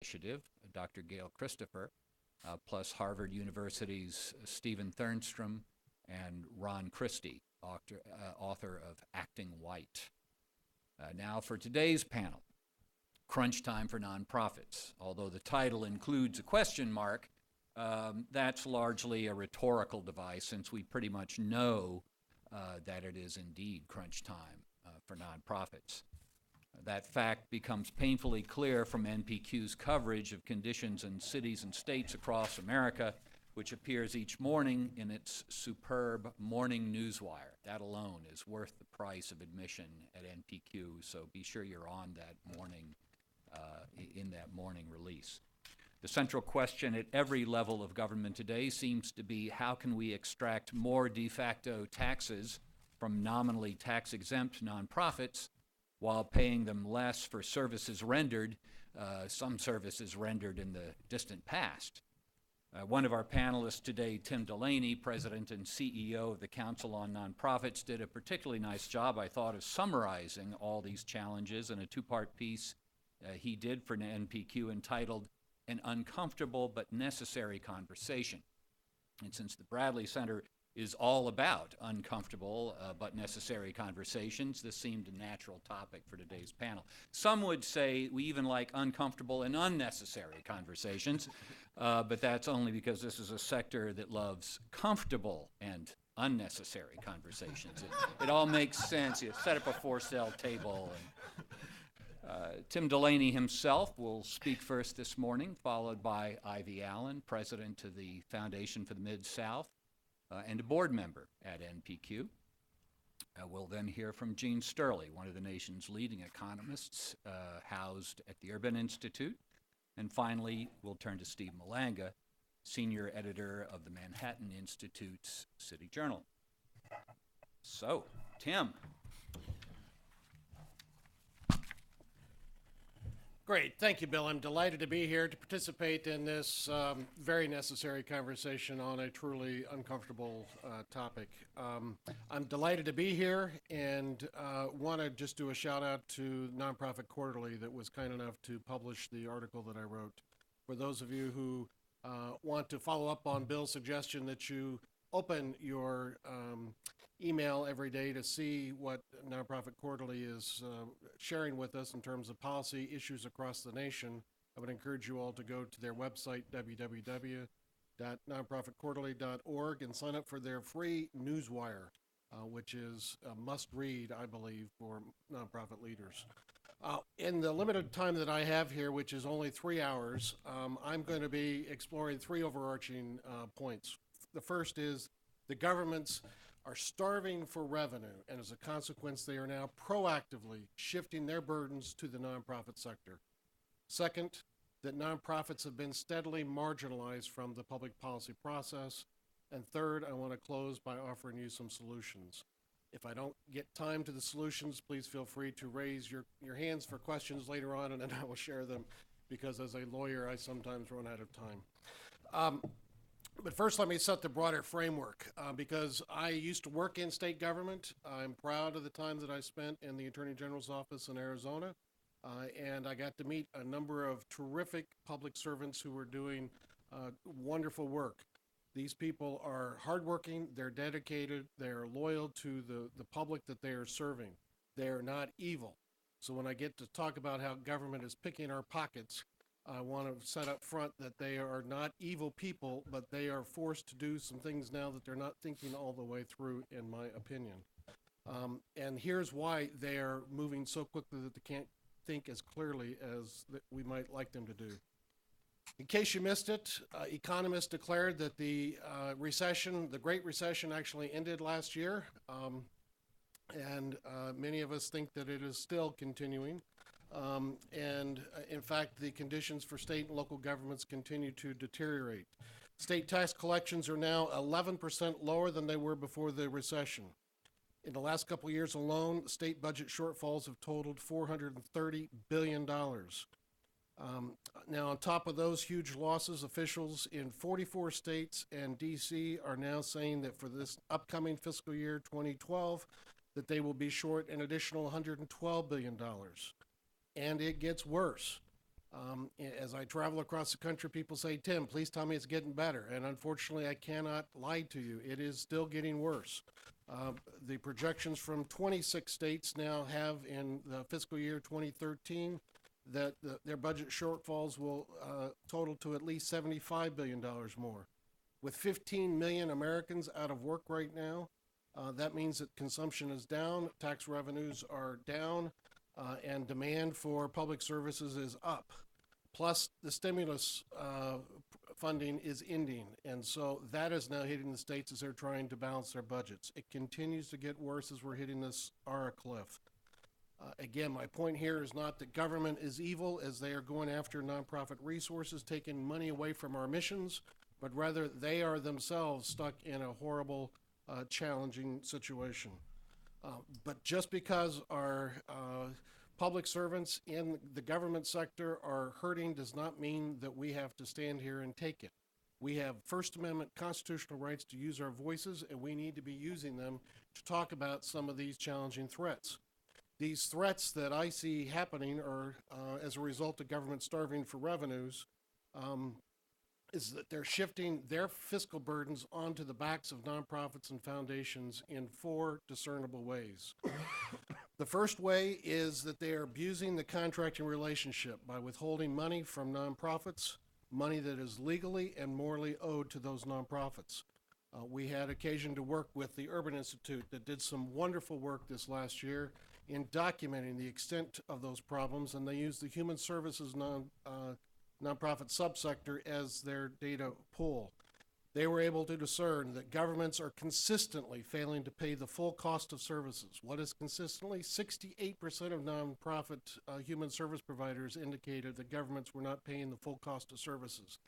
Initiative, Dr. Gail Christopher, plus Harvard University's Stephen Thernstrom and Ron Christie, author of Acting White. Now for today's panel, Crunch Time for Nonprofits. Although the title includes a question mark, that's largely a rhetorical device since we pretty much know that it is indeed crunch time for nonprofits. That fact becomes painfully clear from NPQ's coverage of conditions in cities and states across America, which appears each morning in its superb morning newswire. That alone is worth the price of admission at NPQ, so be sure you're on that morning, in that morning release. The central question at every level of government today seems to be how can we extract more de facto taxes from nominally tax-exempt nonprofits while paying them less for services rendered, some services rendered in the distant past. One of our panelists today, Tim Delaney, President and CEO of the Council on Nonprofits, did a particularly nice job, I thought, of summarizing all these challenges in a two-part piece he did for NPQ entitled An Uncomfortable But Necessary Conversation. And since the Bradley Center is all about uncomfortable but necessary conversations, this seemed a natural topic for today's panel. Some would say we even like uncomfortable and unnecessary conversations, but that's only because this is a sector that loves comfortable and unnecessary conversations. It all makes sense. You set up a for-sale table. Tim Delaney himself will speak first this morning, followed by Ivy Allen, president of the Foundation for the Mid-South, and a board member at NPQ. We'll then hear from Gene Sterling, one of the nation's leading economists housed at the Urban Institute. And finally, we'll turn to Steve Malanga, senior editor of the Manhattan Institute's City Journal. So, Tim. Great. Thank you, Bill. I'm delighted to be here to participate in this very necessary conversation on a truly uncomfortable topic. I'm delighted to be here and want to just do a shout out to Nonprofit Quarterly that was kind enough to publish the article that I wrote. For those of you who want to follow up on Bill's suggestion that you open your email every day to see what Nonprofit Quarterly is sharing with us in terms of policy issues across the nation, I would encourage you all to go to their website, www.nonprofitquarterly.org, and sign up for their free newswire, which is a must-read, I believe, for nonprofit leaders. In the limited time that I have here, which is only 3 hours, I'm going to be exploring three overarching points. The first is the governments are starving for revenue, and as a consequence, they are now proactively shifting their burdens to the nonprofit sector. Second, that nonprofits have been steadily marginalized from the public policy process. And third, I want to close by offering you some solutions. If I don't get time to the solutions, please feel free to raise your hands for questions later on, and then I will share them, because as a lawyer, I sometimes run out of time. But first, let me set the broader framework, because I used to work in state government. I'm proud of the time that I spent in the Attorney General's office in Arizona, and I got to meet a number of terrific public servants who were doing wonderful work. These people are hardworking, they're dedicated, they're loyal to the public that they are serving. They are not evil. So when I get to talk about how government is picking our pockets, I want to set up front that they are not evil people, but they are forced to do some things now that they're not thinking all the way through, in my opinion. And here's why they are moving so quickly that they can't think as clearly as we might like them to do. In case you missed it, economists declared that the Great Recession actually ended last year. And many of us think that it is still continuing. In fact, the conditions for state and local governments continue to deteriorate. State tax collections are now 11% lower than they were before the recession. In the last couple of years alone, state budget shortfalls have totaled $430 billion. Now, on top of those huge losses, officials in 44 states and D.C. are now saying that for this upcoming fiscal year 2012, that they will be short an additional $112 billion. And it gets worse. As I travel across the country, people say, Tim, please tell me it's getting better. And unfortunately, I cannot lie to you. It is still getting worse. The projections from 26 states now have in the fiscal year 2013 that their budget shortfalls will total to at least $75 billion more. With 15 million Americans out of work right now, that means that consumption is down, tax revenues are down, and demand for public services is up. Plus, the stimulus funding is ending, and so that is now hitting the states as they're trying to balance their budgets. It continues to get worse as we're hitting this Ara cliff. Again, my point here is not that government is evil as they are going after nonprofit resources, taking money away from our missions, but rather they are themselves stuck in a horrible, challenging situation. But just because our public servants in the government sector are hurting does not mean that we have to stand here and take it. We have First Amendment constitutional rights to use our voices, and we need to be using them to talk about some of these challenging threats. These threats that I see happening are as a result of government starving for revenues, is that they're shifting their fiscal burdens onto the backs of nonprofits and foundations in four discernible ways. The first way is that they are abusing the contracting relationship by withholding money from nonprofits, money that is legally and morally owed to those nonprofits. We had occasion to work with the Urban Institute that did some wonderful work this last year in documenting the extent of those problems, and they used the human services nonprofit subsector as their data pool. They were able to discern that governments are consistently failing to pay the full cost of services. What is consistently? 68% of nonprofit human service providers indicated that governments were not paying the full cost of services.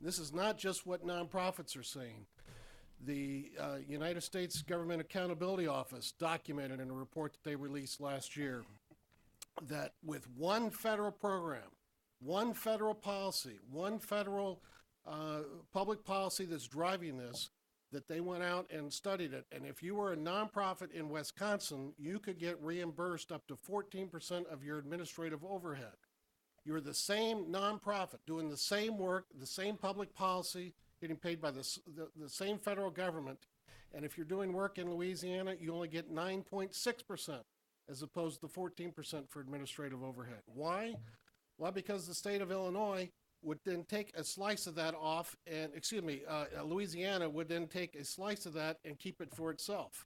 This is not just what nonprofits are saying. The United States Government Accountability Office documented in a report that they released last year that with one federal program, one federal policy, one federal public policy that's driving this, that they went out and studied it. And if you were a nonprofit in Wisconsin, you could get reimbursed up to 14% of your administrative overhead. You're the same nonprofit doing the same work, the same public policy, getting paid by the same federal government. And if you're doing work in Louisiana, you only get 9.6% as opposed to 14% for administrative overhead. Why? Well, because the state of Illinois would then take a slice of that off, and Louisiana would then take a slice of that and keep it for itself.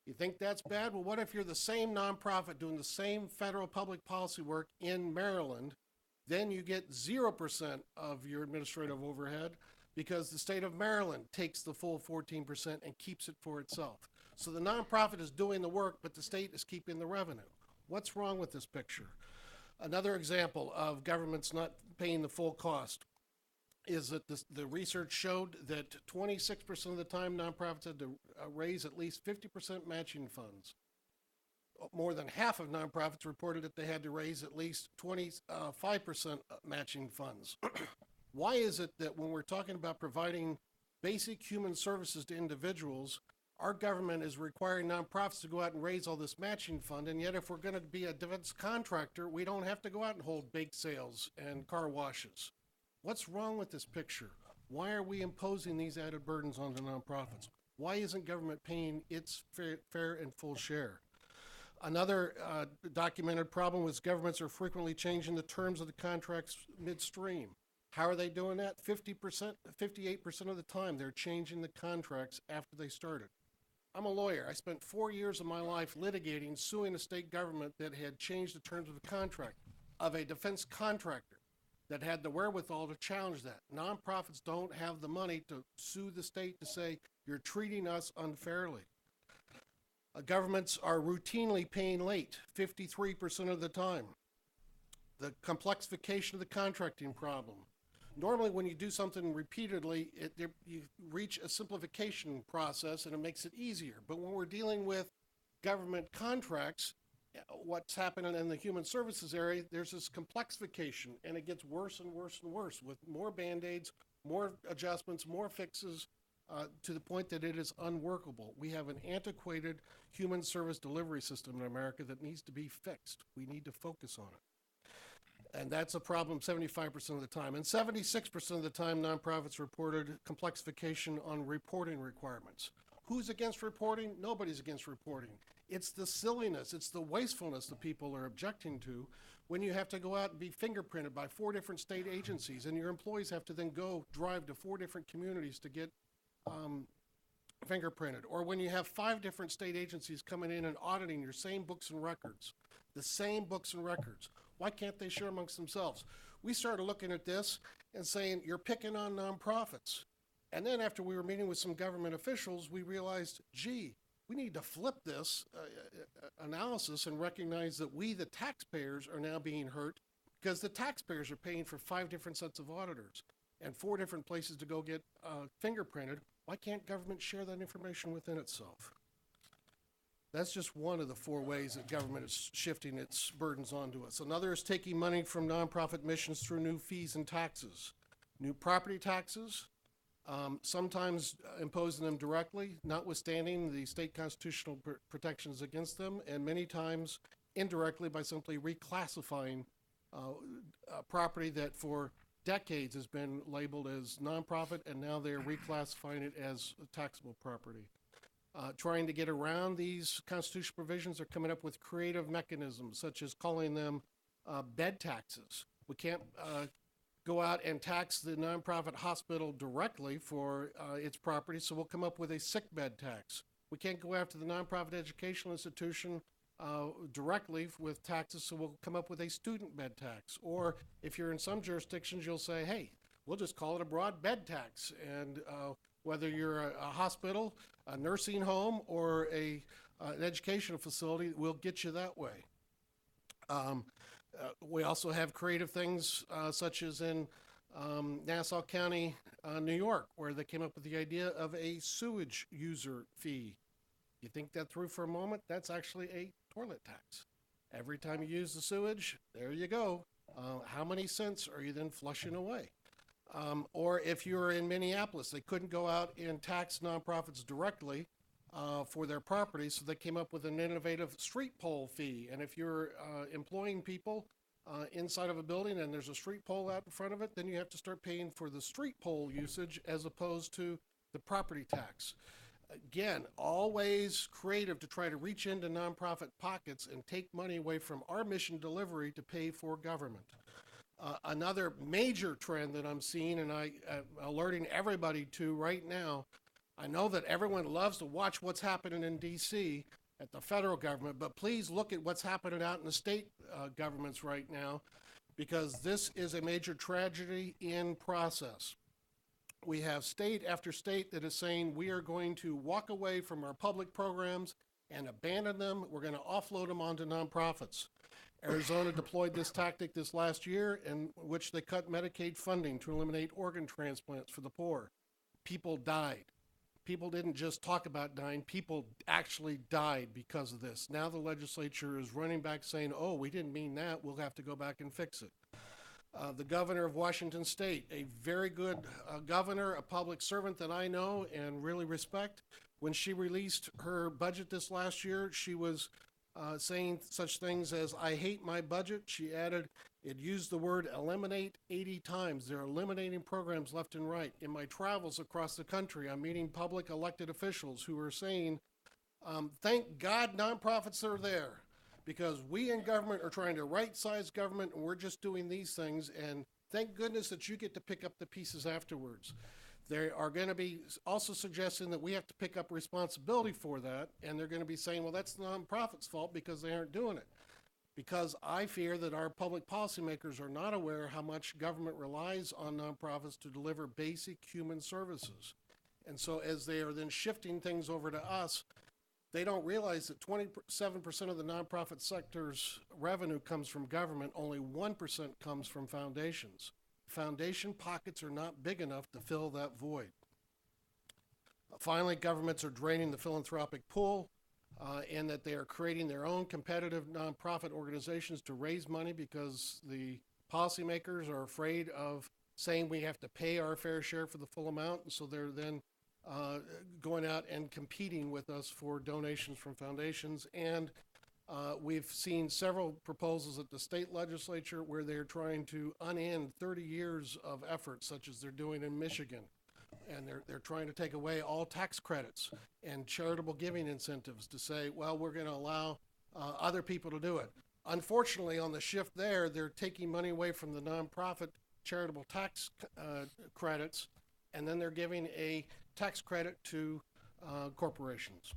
You think that's bad? Well, what if you're the same nonprofit doing the same federal public policy work in Maryland? Then you get 0% of your administrative overhead because the state of Maryland takes the full 14% and keeps it for itself. So the nonprofit is doing the work, but the state is keeping the revenue. What's wrong with this picture? Another example of governments not paying the full cost is that the research showed that 26% of the time nonprofits had to raise at least 50% matching funds. More than half of nonprofits reported that they had to raise at least 25% matching funds. Why is it that when we're talking about providing basic human services to individuals, our government is requiring nonprofits to go out and raise all this matching fund, and yet if we're going to be a defense contractor, we don't have to go out and hold bake sales and car washes? What's wrong with this picture? Why are we imposing these added burdens on the nonprofits? Why isn't government paying its fair and full share? Another documented problem was governments are frequently changing the terms of the contracts midstream. How are they doing that? 58% of the time they're changing the contracts after they started. I'm a lawyer. I spent 4 years of my life litigating, suing a state government that had changed the terms of the contract of a defense contractor that had the wherewithal to challenge that. Nonprofits don't have the money to sue the state to say, you're treating us unfairly. Governments are routinely paying late, 53% of the time. The complexification of the contracting problem. Normally, when you do something repeatedly, you reach a simplification process and it makes it easier. But when we're dealing with government contracts, what's happening in the human services area, there's this complexification, and it gets worse and worse and worse with more Band-Aids, more adjustments, more fixes, to the point that it is unworkable. We have an antiquated human service delivery system in America that needs to be fixed. We need to focus on it. And that's a problem 75% of the time. And 76% of the time, nonprofits reported complexification on reporting requirements. Who's against reporting? Nobody's against reporting. It's the silliness, it's the wastefulness that people are objecting to when you have to go out and be fingerprinted by 4 different state agencies, and your employees have to then go drive to 4 different communities to get fingerprinted, or when you have 5 different state agencies coming in and auditing your same books and records, the same books and records. Why can't they share amongst themselves? We started looking at this and saying, you're picking on nonprofits. And then after we were meeting with some government officials, we realized, gee, we need to flip this analysis and recognize that we, the taxpayers, are now being hurt because the taxpayers are paying for 5 different sets of auditors and 4 different places to go get fingerprinted. Why can't government share that information within itself? That's just one of the 4 ways that government is shifting its burdens onto us. Another is taking money from nonprofit missions through new fees and taxes. New property taxes, sometimes imposing them directly, notwithstanding the state constitutional protections against them, and many times indirectly by simply reclassifying property that for decades has been labeled as nonprofit, and now they're reclassifying it as taxable property. Trying to get around these constitutional provisions, are coming up with creative mechanisms, such as calling them bed taxes. We can't go out and tax the nonprofit hospital directly for its property, so we'll come up with a sick bed tax. We can't go after the nonprofit educational institution directly with taxes, so we'll come up with a student bed tax. Or if you're in some jurisdictions, you'll say, hey, we'll just call it a broad bed tax, and whether you're a hospital, a nursing home, or an educational facility, we'll get you that way. We also have creative things such as in Nassau County, New York, where they came up with the idea of a sewage user fee. You think that through for a moment? That's actually a toilet tax. Every time you use the sewage, there you go. How many cents are you then flushing away? Or if you're in Minneapolis, they couldn't go out and tax nonprofits directly for their property, so they came up with an innovative street pole fee. And if you're employing people inside of a building and there's a street pole out in front of it, then you have to start paying for the street pole usage as opposed to the property tax. Again, always creative to try to reach into nonprofit pockets and take money away from our mission delivery to pay for government. Another major trend that I'm seeing, and I'm alerting everybody to right now, I know that everyone loves to watch what's happening in D.C. at the federal government, but please look at what's happening out in the state governments right now, because this is a major tragedy in process. We have state after state that is saying we are going to walk away from our public programs and abandon them. We're going to offload them onto nonprofits. Arizona deployed this tactic this last year, in which they cut Medicaid funding to eliminate organ transplants for the poor. People died. People didn't just talk about dying, people actually died because of this. Now the legislature is running back saying, oh, we didn't mean that, we'll have to go back and fix it. The governor of Washington State, a very good governor, a public servant that I know and really respect, when she released her budget this last year, she was saying such things as, I hate my budget. She added, it used the word eliminate 80 times. They're eliminating programs left and right. In my travels across the country, I'm meeting public elected officials who are saying, thank God nonprofits are there, because we in government are trying to right-size government, and we're just doing these things, and thank goodness that you get to pick up the pieces afterwards. They are going to be also suggesting that we have to pick up responsibility for that, and they're going to be saying, well, that's the nonprofits' fault because they aren't doing it. Because I fear that our public policymakers are not aware how much government relies on nonprofits to deliver basic human services. And so as they are then shifting things over to us, they don't realize that 27% of the nonprofit sector's revenue comes from government, only 1% comes from foundations. Foundation pockets are not big enough to fill that void. Finally, governments are draining the philanthropic pool, and that they are creating their own competitive nonprofit organizations to raise money because the policymakers are afraid of saying we have to pay our fair share for the full amount, and so they're then going out and competing with us for donations from foundations. And We've seen several proposals at the state legislature where they're trying to unend 30 years of effort, such as they're doing in Michigan. And they're trying to take away all tax credits and charitable giving incentives to say, well, we're going to allow other people to do it. Unfortunately, on the shift there, they're taking money away from the nonprofit charitable tax credits, and then they're giving a tax credit to corporations.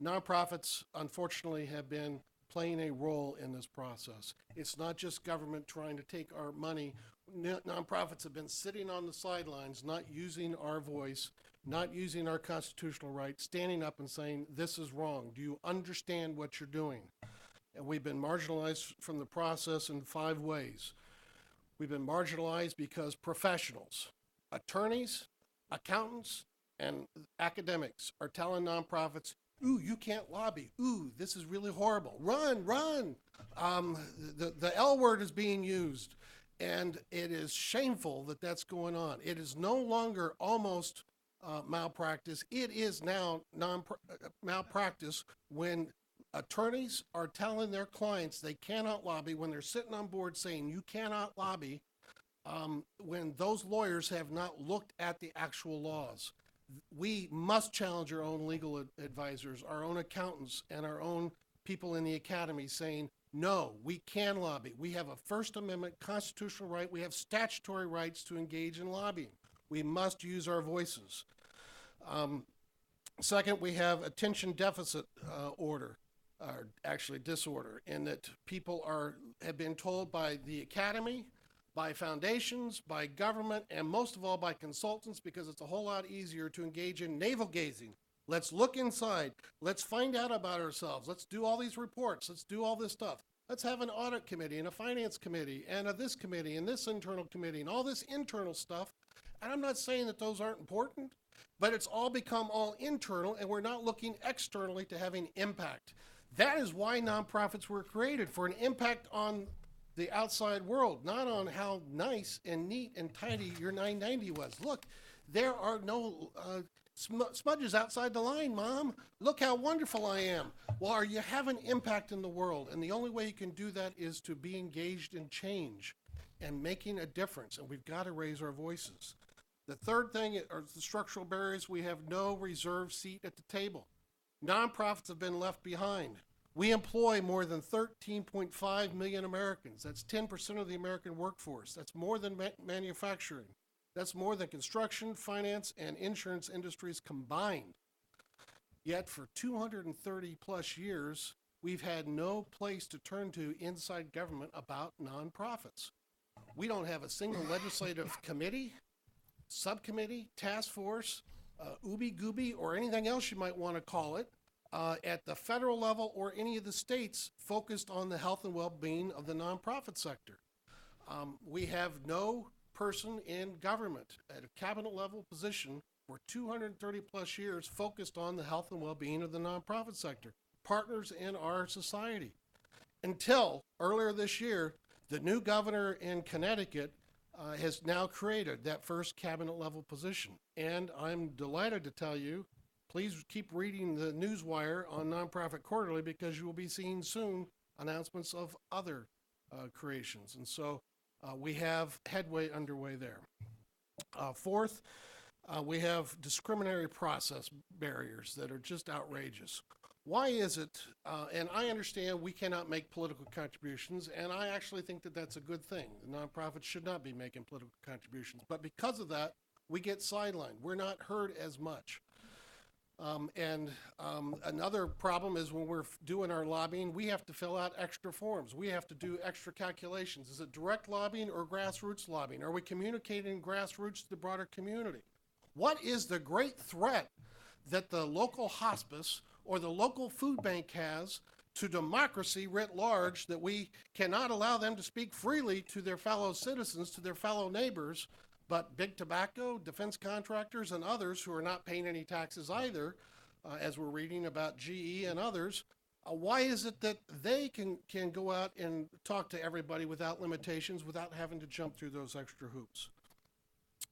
Nonprofits, unfortunately, have been playing a role in this process. It's not just government trying to take our money. Nonprofits have been sitting on the sidelines, not using our voice, not using our constitutional rights, standing up and saying, this is wrong. Do you understand what you're doing? And we've been marginalized from the process in 5 ways. We've been marginalized because professionals, attorneys, accountants, and academics are telling nonprofits, ooh, you can't lobby. Ooh, this is really horrible. Run, run. The L word is being used. And it is shameful that that's going on. It is no longer almost malpractice. It is now malpractice when attorneys are telling their clients they cannot lobby, when they're sitting on board saying you cannot lobby, when those lawyers have not looked at the actual laws. We must challenge our own legal advisors, our own accountants, and our own people in the academy saying, no, we can lobby. We have a First Amendment constitutional right. We have statutory rights to engage in lobbying. We must use our voices. Second, we have attention deficit order, or actually disorder, in that people have been told by the academy, by foundations, by government, and most of all by consultants, because it's a whole lot easier to engage in navel gazing. Let's look inside. Let's find out about ourselves. Let's do all these reports. Let's do all this stuff. Let's have an audit committee and a finance committee and this committee and this internal committee and all this internal stuff. And I'm not saying that those aren't important, but it's all become all internal, and we're not looking externally to having impact. That is why nonprofits were created, for an impact on the outside world, not on how nice and neat and tidy your 990 was. Look, there are no smudges outside the line, Mom. Look how wonderful I am. Well, you have an impact in the world, and the only way you can do that is to be engaged in change and making a difference, and we've got to raise our voices. The third thing are the structural barriers. We have no reserved seat at the table. Nonprofits have been left behind. We employ more than 13.5 million Americans. That's 10% of the American workforce. That's more than manufacturing. That's more than construction, finance, and insurance industries combined. Yet for 230 plus years, we've had no place to turn to inside government about nonprofits. We don't have a single legislative committee, subcommittee, task force, ooby-gooby, or anything else you might want to call it, at the federal level or any of the states focused on the health and well-being of the nonprofit sector. We have no person in government at a cabinet level position for 230 plus years focused on the health and well-being of the nonprofit sector, partners in our society. Until earlier this year, the new governor in Connecticut has now created that first cabinet level position. And I'm delighted to tell you, please keep reading the newswire on Nonprofit Quarterly, because you will be seeing soon announcements of other creations. And so we have headway underway there. Fourth, we have discriminatory process barriers that are just outrageous. Why is it, and I understand we cannot make political contributions, and I actually think that that's a good thing. The nonprofits should not be making political contributions, but because of that, we get sidelined. We're not heard as much. Another problem is when we're doing our lobbying, we have to fill out extra forms. We have to do extra calculations. Is it direct lobbying or grassroots lobbying? Are we communicating grassroots to the broader community? What is the great threat that the local hospice or the local food bank has to democracy writ large, that we cannot allow them to speak freely to their fellow citizens, to their fellow neighbors, but big tobacco, defense contractors, and others who are not paying any taxes either, as we're reading about GE and others, why is it that they can go out and talk to everybody without limitations, without having to jump through those extra hoops?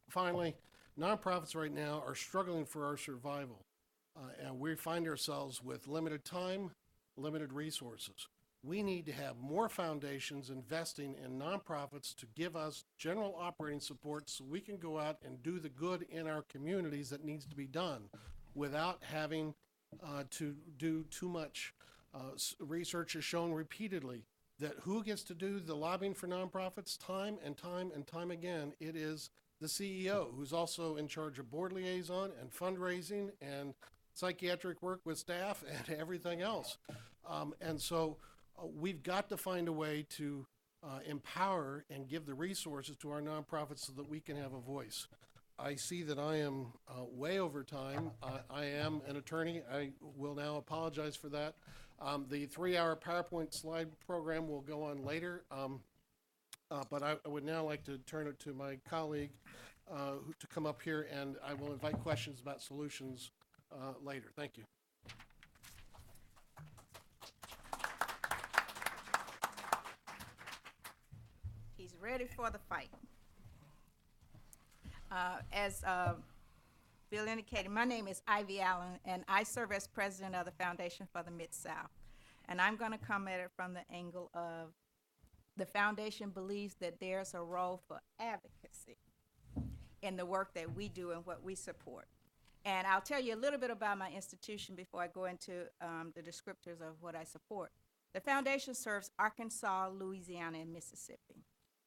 Finally, nonprofits right now are struggling for our survival. And we find ourselves with limited time, limited resources. We need to have more foundations investing in nonprofits to give us general operating support so we can go out and do the good in our communities that needs to be done without having to do too much. Research has shown repeatedly that who gets to do the lobbying for nonprofits time and time and time again? It is the CEO, who's also in charge of board liaison and fundraising and psychiatric work with staff and everything else. And so we've got to find a way to empower and give the resources to our nonprofits so that we can have a voice. I see that I am way over time. I am an attorney. I will now apologize for that. The 3-hour PowerPoint slide program will go on later, but I would now like to turn it to my colleague to come up here, and I will invite questions about solutions later. Thank you. He's ready for the fight. As Bill indicated, my name is Ivy Allen, and I serve as president of the Foundation for the Mid-South. And I'm going to come at it from the angle of the foundation believes that there's a role for advocacy in the work that we do and what we support. And I'll tell you a little bit about my institution before I go into the descriptors of what I support. The foundation serves Arkansas, Louisiana, and Mississippi.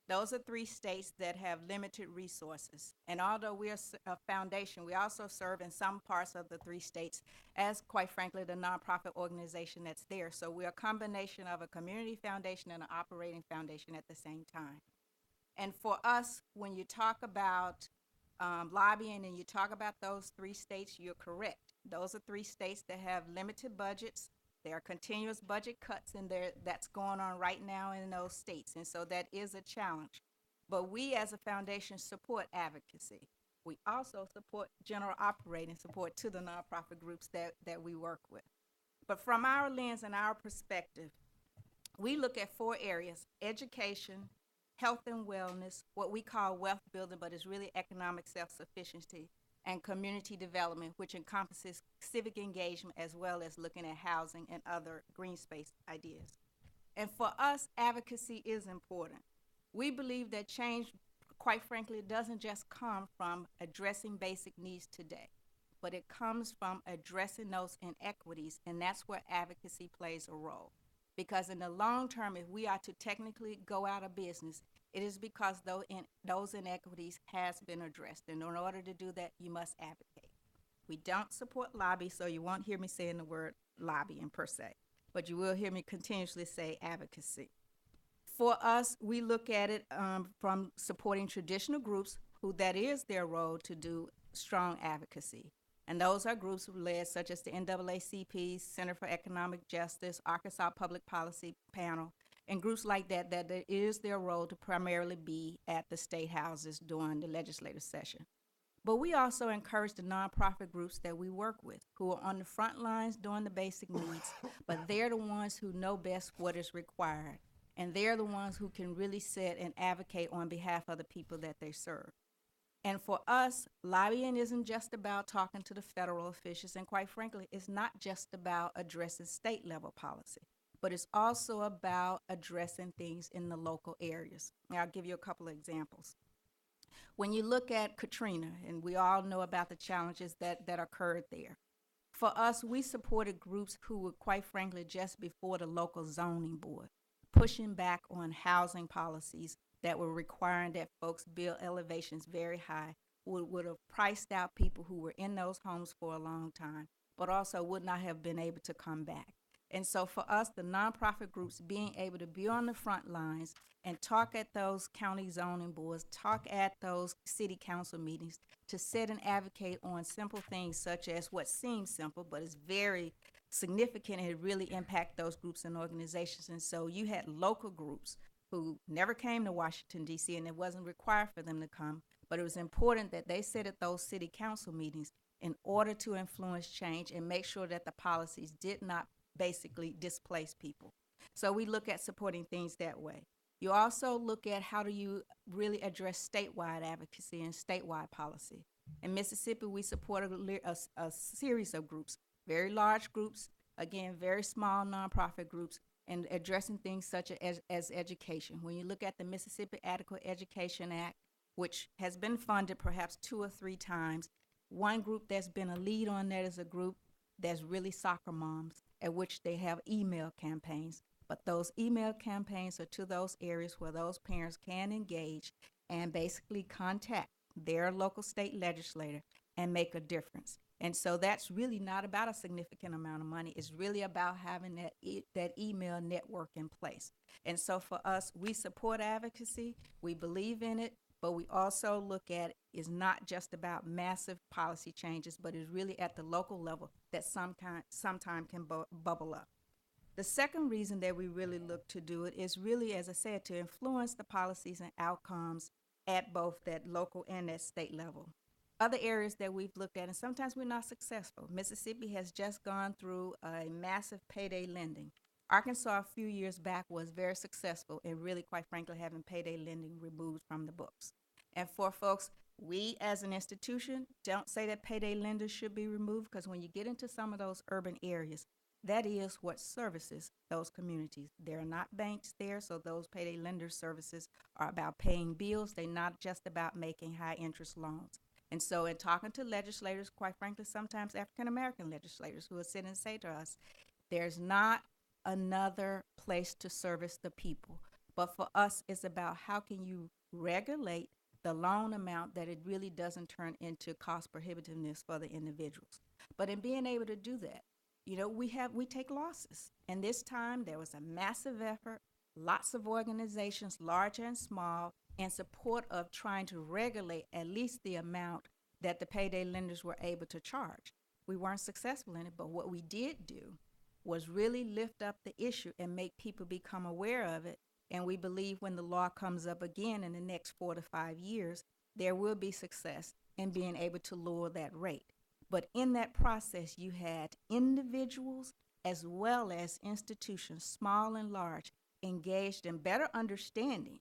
Those are 3 states that have limited resources. And although we are a foundation, we also serve in some parts of the 3 states as, quite frankly, the nonprofit organization that's there. So we're a combination of a community foundation and an operating foundation at the same time. And for us, when you talk about lobbying and you talk about those 3 states, you're correct. Those are 3 states that have limited budgets. There are continuous budget cuts in there that's going on right now in those states, and so that is a challenge. But we as a foundation support advocacy. We also support general operating support to the nonprofit groups that we work with. But from our lens and our perspective, we look at 4 areas: education, health and wellness, what we call wealth building, but it's really economic self-sufficiency, and community development, which encompasses civic engagement as well as looking at housing and other green space ideas. And for us, advocacy is important. We believe that change, quite frankly, doesn't just come from addressing basic needs today, but it comes from addressing those inequities, and that's where advocacy plays a role. Because in the long term, if we are to technically go out of business, it is because those inequities has been addressed. And in order to do that, you must advocate. We don't support lobby, so you won't hear me saying the word lobbying per se, but you will hear me continuously say advocacy. For us, we look at it from supporting traditional groups who that is their role to do strong advocacy. And those are groups led such as the NAACP, Center for Economic Justice, Arkansas Public Policy Panel, and groups like that it is their role to primarily be at the state houses during the legislative session. But we also encourage the nonprofit groups that we work with who are on the front lines doing the basic needs, but they're the ones who know best what is required. And they're the ones who can really sit and advocate on behalf of the people that they serve. And for us, lobbying isn't just about talking to the federal officials, and quite frankly, it's not just about addressing state level policy, but it's also about addressing things in the local areas. Now, I'll give you a couple of examples. When you look at Katrina, and we all know about the challenges that occurred there, for us, we supported groups who were, quite frankly, just before the local zoning board, pushing back on housing policies that were requiring that folks build elevations very high, would have priced out people who were in those homes for a long time, but also would not have been able to come back. And so for us, the nonprofit groups being able to be on the front lines and talk at those county zoning boards, talk at those city council meetings, to sit and advocate on simple things such as what seems simple, but is very significant and it really impact those groups and organizations. And so you had local groups who never came to Washington, D.C., and it wasn't required for them to come, but it was important that they sit at those city council meetings in order to influence change and make sure that the policies did not basically displace people. So we look at supporting things that way. You also look at how do you really address statewide advocacy and statewide policy. In Mississippi, we support a series of groups, very large groups Again, very small nonprofit groups and addressing things such as education. When you look at the Mississippi Adequate Education Act, which has been funded perhaps 2 or 3 times, one group that's been a lead on that is a group that's really soccer moms, at which they have email campaigns. But those email campaigns are to those areas where those parents can engage and basically contact their local state legislator and make a difference. And so that's really not about a significant amount of money. It's really about having that email network in place. And so for us, we support advocacy. We believe in it, but we also look at it is not just about massive policy changes, but is really at the local level that sometime can bubble up. The second reason that we really look to do it is really, as I said, to influence the policies and outcomes at both that local and that state level. Other areas that we've looked at, and sometimes we're not successful. Mississippi has just gone through a massive payday lending. Arkansas, a few years back, was very successful in really, quite frankly, having payday lending removed from the books. And for folks, we as an institution don't say that payday lenders should be removed, because when you get into some of those urban areas, that is what services those communities. There are not banks there, so those payday lender services are about paying bills. They're not just about making high interest loans. And so in talking to legislators, quite frankly, sometimes African American legislators who will sit and say to us, there's not another place to service the people. But for us, it's about how can you regulate the loan amount that it really doesn't turn into cost prohibitiveness for the individuals. But in being able to do that, we take losses. And this time there was a massive effort, lots of organizations, large and small, in support of trying to regulate at least the amount that the payday lenders were able to charge. We weren't successful in it, but what we did do was really lift up the issue and make people become aware of it. And we believe when the law comes up again in the next 4 to 5 years, there will be success in being able to lower that rate. But in that process, you had individuals as well as institutions, small and large, engaged in better understanding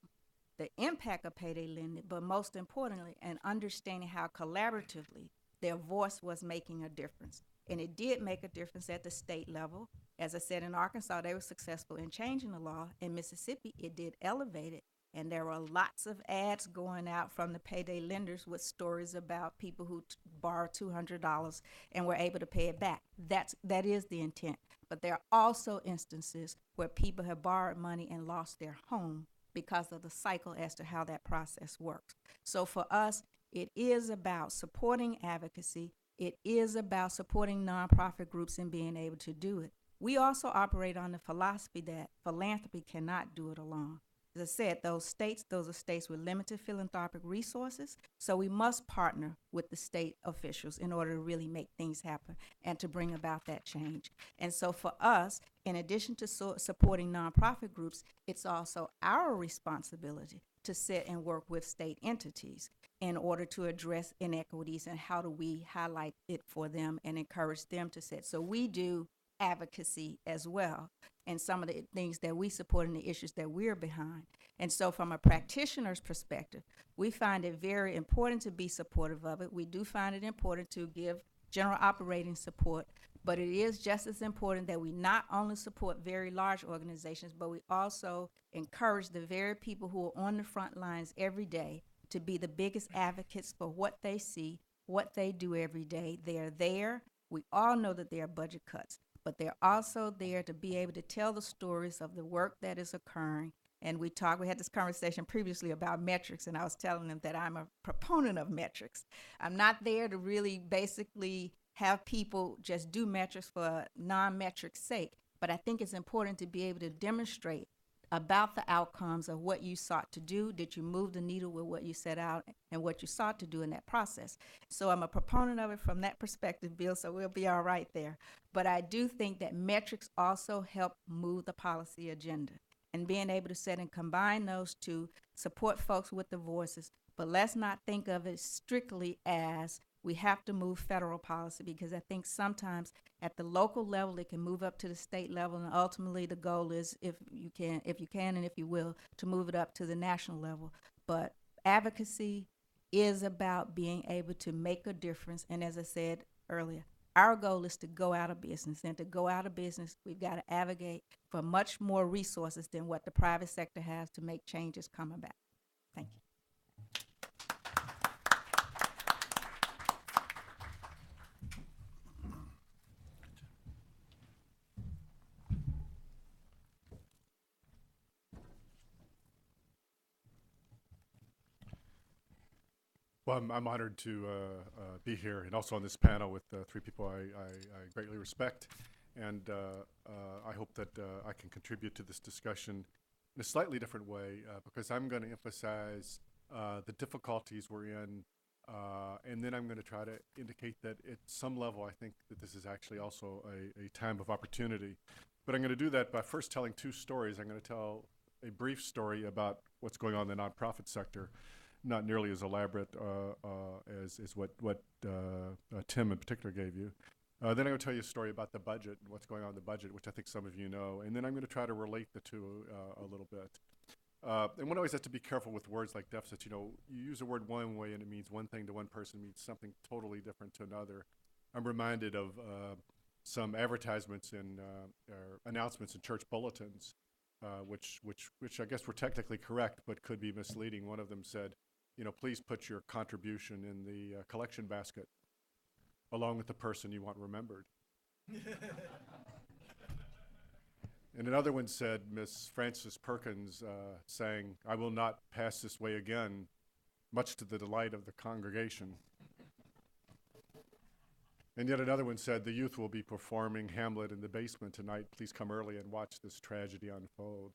the impact of payday lending, but most importantly, and understanding how collaboratively their voice was making a difference. And it did make a difference at the state level. As I said, in Arkansas, they were successful in changing the law. In Mississippi, it did elevate it. And there were lots of ads going out from the payday lenders with stories about people who borrowed $200 and were able to pay it back. That is the intent. But there are also instances where people have borrowed money and lost their home because of the cycle as to how that process works. So for us, it is about supporting advocacy. It is about supporting nonprofit groups and being able to do it. We also operate on the philosophy that philanthropy cannot do it alone. As I said, those are states with limited philanthropic resources, so we must partner with the state officials in order to really make things happen and to bring about that change. And so for us, in addition to supporting nonprofit groups, it's also our responsibility to sit and work with state entities in order to address inequities and how do we highlight it for them and encourage them to sit. So we do advocacy as well, and some of the things that we support and the issues that we're behind. And so from a practitioner's perspective, we find it very important to be supportive of it. We do find it important to give general operating support, but it is just as important that we not only support very large organizations, but we also encourage the very people who are on the front lines every day to be the biggest advocates for what they see, what they do every day. They're there. We all know that there are budget cuts, but they're also there to be able to tell the stories of the work that is occurring. And we had this conversation previously about metrics, and I was telling them that I'm a proponent of metrics. I'm not there to really basically have people just do metrics for non-metric sake, but I think it's important to be able to demonstrate about the outcomes of what you sought to do. Did you move the needle with what you set out and what you sought to do in that process? So I'm a proponent of it from that perspective, Bill, so we'll be all right there. But I do think that metrics also help move the policy agenda, and being able to set and combine those two, support folks with the voices. But let's not think of it strictly as we have to move federal policy, because I think sometimes at the local level it can move up to the state level, and ultimately the goal is, if you can and if you will, to move it up to the national level. But advocacy is about being able to make a difference, and as I said earlier, Our goal is to go out of business, and to go out of business, we've got to advocate for much more resources than what the private sector has to make changes come about. Thank you. Well, I'm honored to be here and also on this panel with three people I greatly respect. And I hope that I can contribute to this discussion in a slightly different way because I'm going to emphasize the difficulties we're in. And then I'm going to try to indicate that at some level, I think that this is actually also a time of opportunity. But I'm going to do that by first telling two stories. I'm going to tell a brief story about what's going on in the nonprofit sector, not nearly as elaborate as what Tim in particular gave you. Then I'm going to tell you a story about the budget and what's going on in the budget, which I think some of you know. And then I'm going to try to relate the two a little bit. And one always has to be careful with words like deficits. You know, you use a word one way and it means one thing to one person, it means something totally different to another. I'm reminded of some advertisements and announcements in church bulletins, which I guess were technically correct, but could be misleading. One of them said, you know, please put your contribution in the collection basket along with the person you want remembered. And another one said, Miss Frances Perkins saying, I will not pass this way again, much to the delight of the congregation. And yet another one said, the youth will be performing Hamlet in the basement tonight. Please come early and watch this tragedy unfold.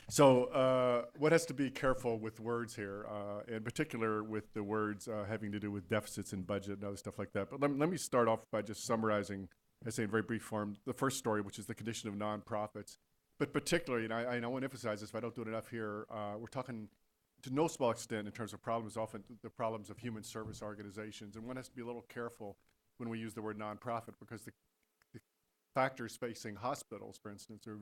So one has to be careful with words here, in particular with the words having to do with deficits and budget and other stuff like that. But let me start off by just summarizing, I say in very brief form, the first story, which is the condition of nonprofits. But particularly, and I want to emphasize this if I don't do it enough here, we're talking to no small extent in terms of problems, often the problems of human service organizations. And one has to be a little careful when we use the word nonprofit because the factors facing hospitals, for instance, or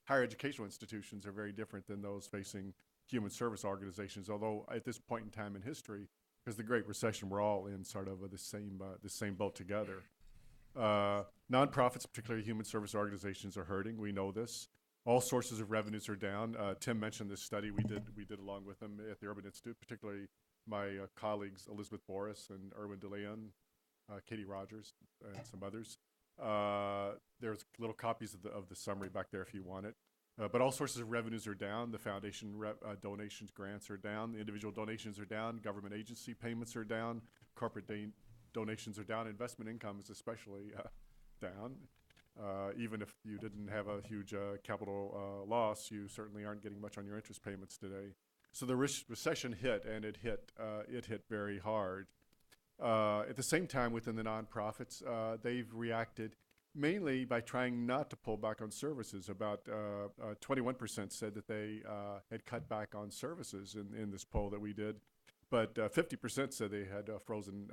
higher educational institutions are very different than those facing human service organizations. Although at this point in time in history, because the Great Recession, we're all in sort of the same boat together. Nonprofits, particularly human service organizations, are hurting. We know this. All sources of revenues are down. Tim mentioned this study we did along with him at the Urban Institute, particularly my colleagues Elizabeth Boris and Erwin DeLeon, Katie Rogers, and some others. There's little copies of the summary back there if you want it. But all sources of revenues are down. The foundation donations, grants are down. The individual donations are down. Government agency payments are down. Corporate donations are down. Investment income is especially down. Even if you didn't have a huge capital loss, you certainly aren't getting much on your interest payments today. So the recession hit, and it hit very hard. At the same time, within the nonprofits, they've reacted mainly by trying not to pull back on services. About 21% said that they had cut back on services in this poll that we did, but 50% said they had frozen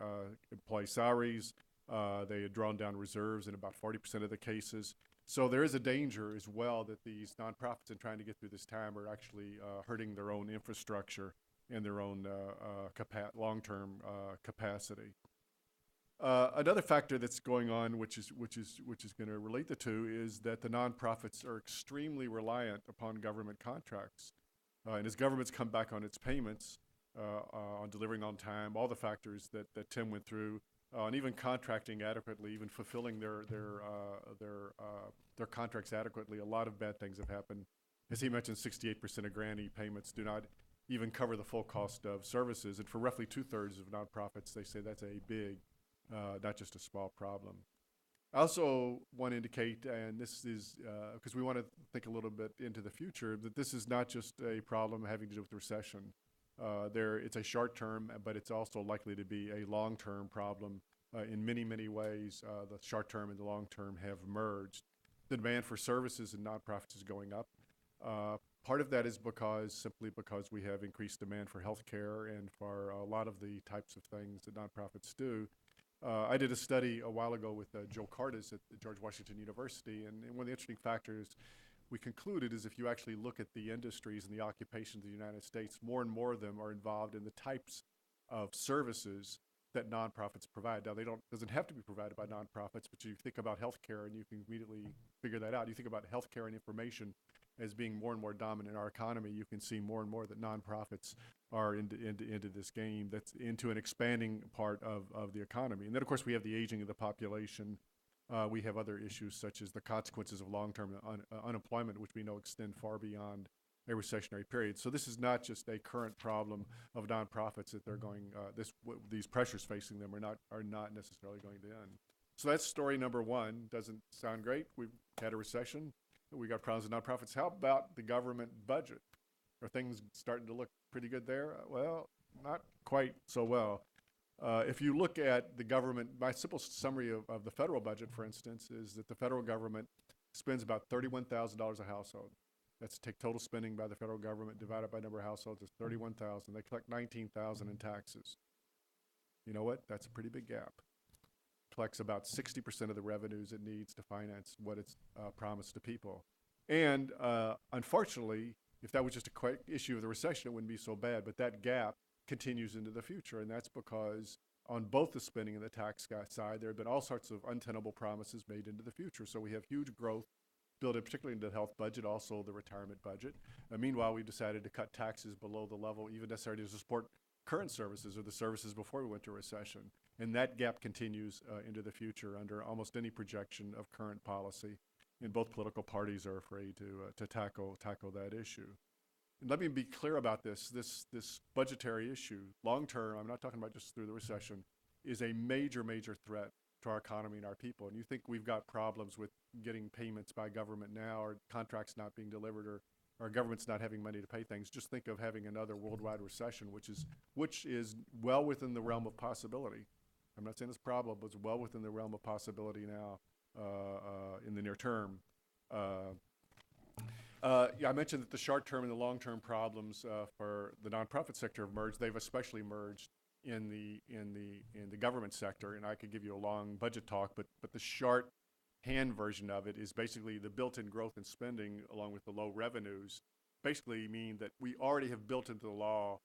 employee salaries. They had drawn down reserves in about 40% of the cases. So there is a danger as well that these nonprofits, in trying to get through this time, are actually hurting their own infrastructure and their own long-term capacity. Another factor that's going on, which is going to relate the two, is that the nonprofits are extremely reliant upon government contracts, and as governments come back on its payments, on delivering on time, all the factors that Tim went through, and even contracting adequately, even fulfilling their contracts adequately, a lot of bad things have happened. As he mentioned, 68% of grantee payments do not even cover the full cost of services, and for roughly 2/3 of nonprofits, they say that's a big, not just a small problem. I also want to indicate, and this is because we want to think a little bit into the future, that this is not just a problem having to do with the recession. It's a short term, but it's also likely to be a long-term problem in many, many ways. The short term and the long term have merged. The demand for services in nonprofits is going up. Part of that is simply because we have increased demand for healthcare and for a lot of the types of things that nonprofits do. I did a study a while ago with Joe Cardis at George Washington University, and one of the interesting factors we concluded is if you actually look at the industries and the occupations of the United States, more and more of them are involved in the types of services that nonprofits provide. Now, doesn't have to be provided by nonprofits, but you think about healthcare and you can immediately figure that out. You think about healthcare and information as being more and more dominant in our economy. You can see more and more that nonprofits are into this game that's into an expanding part of the economy. And then, of course, we have the aging of the population. We have other issues such as the consequences of long-term unemployment, which we know extend far beyond a recessionary period. So this is not just a current problem of nonprofits that they're going, these pressures facing them are not necessarily going to end. So that's story number one. Doesn't sound great. We've had a recession. We got problems with nonprofits. How about the government budget? Are things starting to look pretty good there? Well, not quite so well. If you look at the government, my simple summary of the federal budget, for instance, is that the federal government spends about $31,000 a household. That's take total spending by the federal government divided by number of households is 31,000. They collect 19,000 in taxes. You know what? That's a pretty big gap. Collects about 60% of the revenues it needs to finance what it's promised to people. And unfortunately, if that was just a quick issue of the recession, it wouldn't be so bad. But that gap continues into the future, and that's because on both the spending and the tax side, there have been all sorts of untenable promises made into the future. So we have huge growth built in, particularly into the health budget, also the retirement budget. Meanwhile, we've decided to cut taxes below the level even necessary to support current services or the services before we went to recession. And that gap continues into the future under almost any projection of current policy. And both political parties are afraid to tackle that issue. And let me be clear about this budgetary issue, long term, I'm not talking about just through the recession, is a major, major threat to our economy and our people. And you think we've got problems with getting payments by government now, or contracts not being delivered, or our government's not having money to pay things. Just think of having another worldwide recession, which is well within the realm of possibility. I'm not saying it's a problem, but it's well within the realm of possibility now in the near term. Yeah, I mentioned that the short-term and the long-term problems for the nonprofit sector have merged. They've especially merged in the government sector, and I could give you a long budget talk, but the short-hand version of it is basically the built-in growth in spending along with the low revenues basically mean that we already have built into the law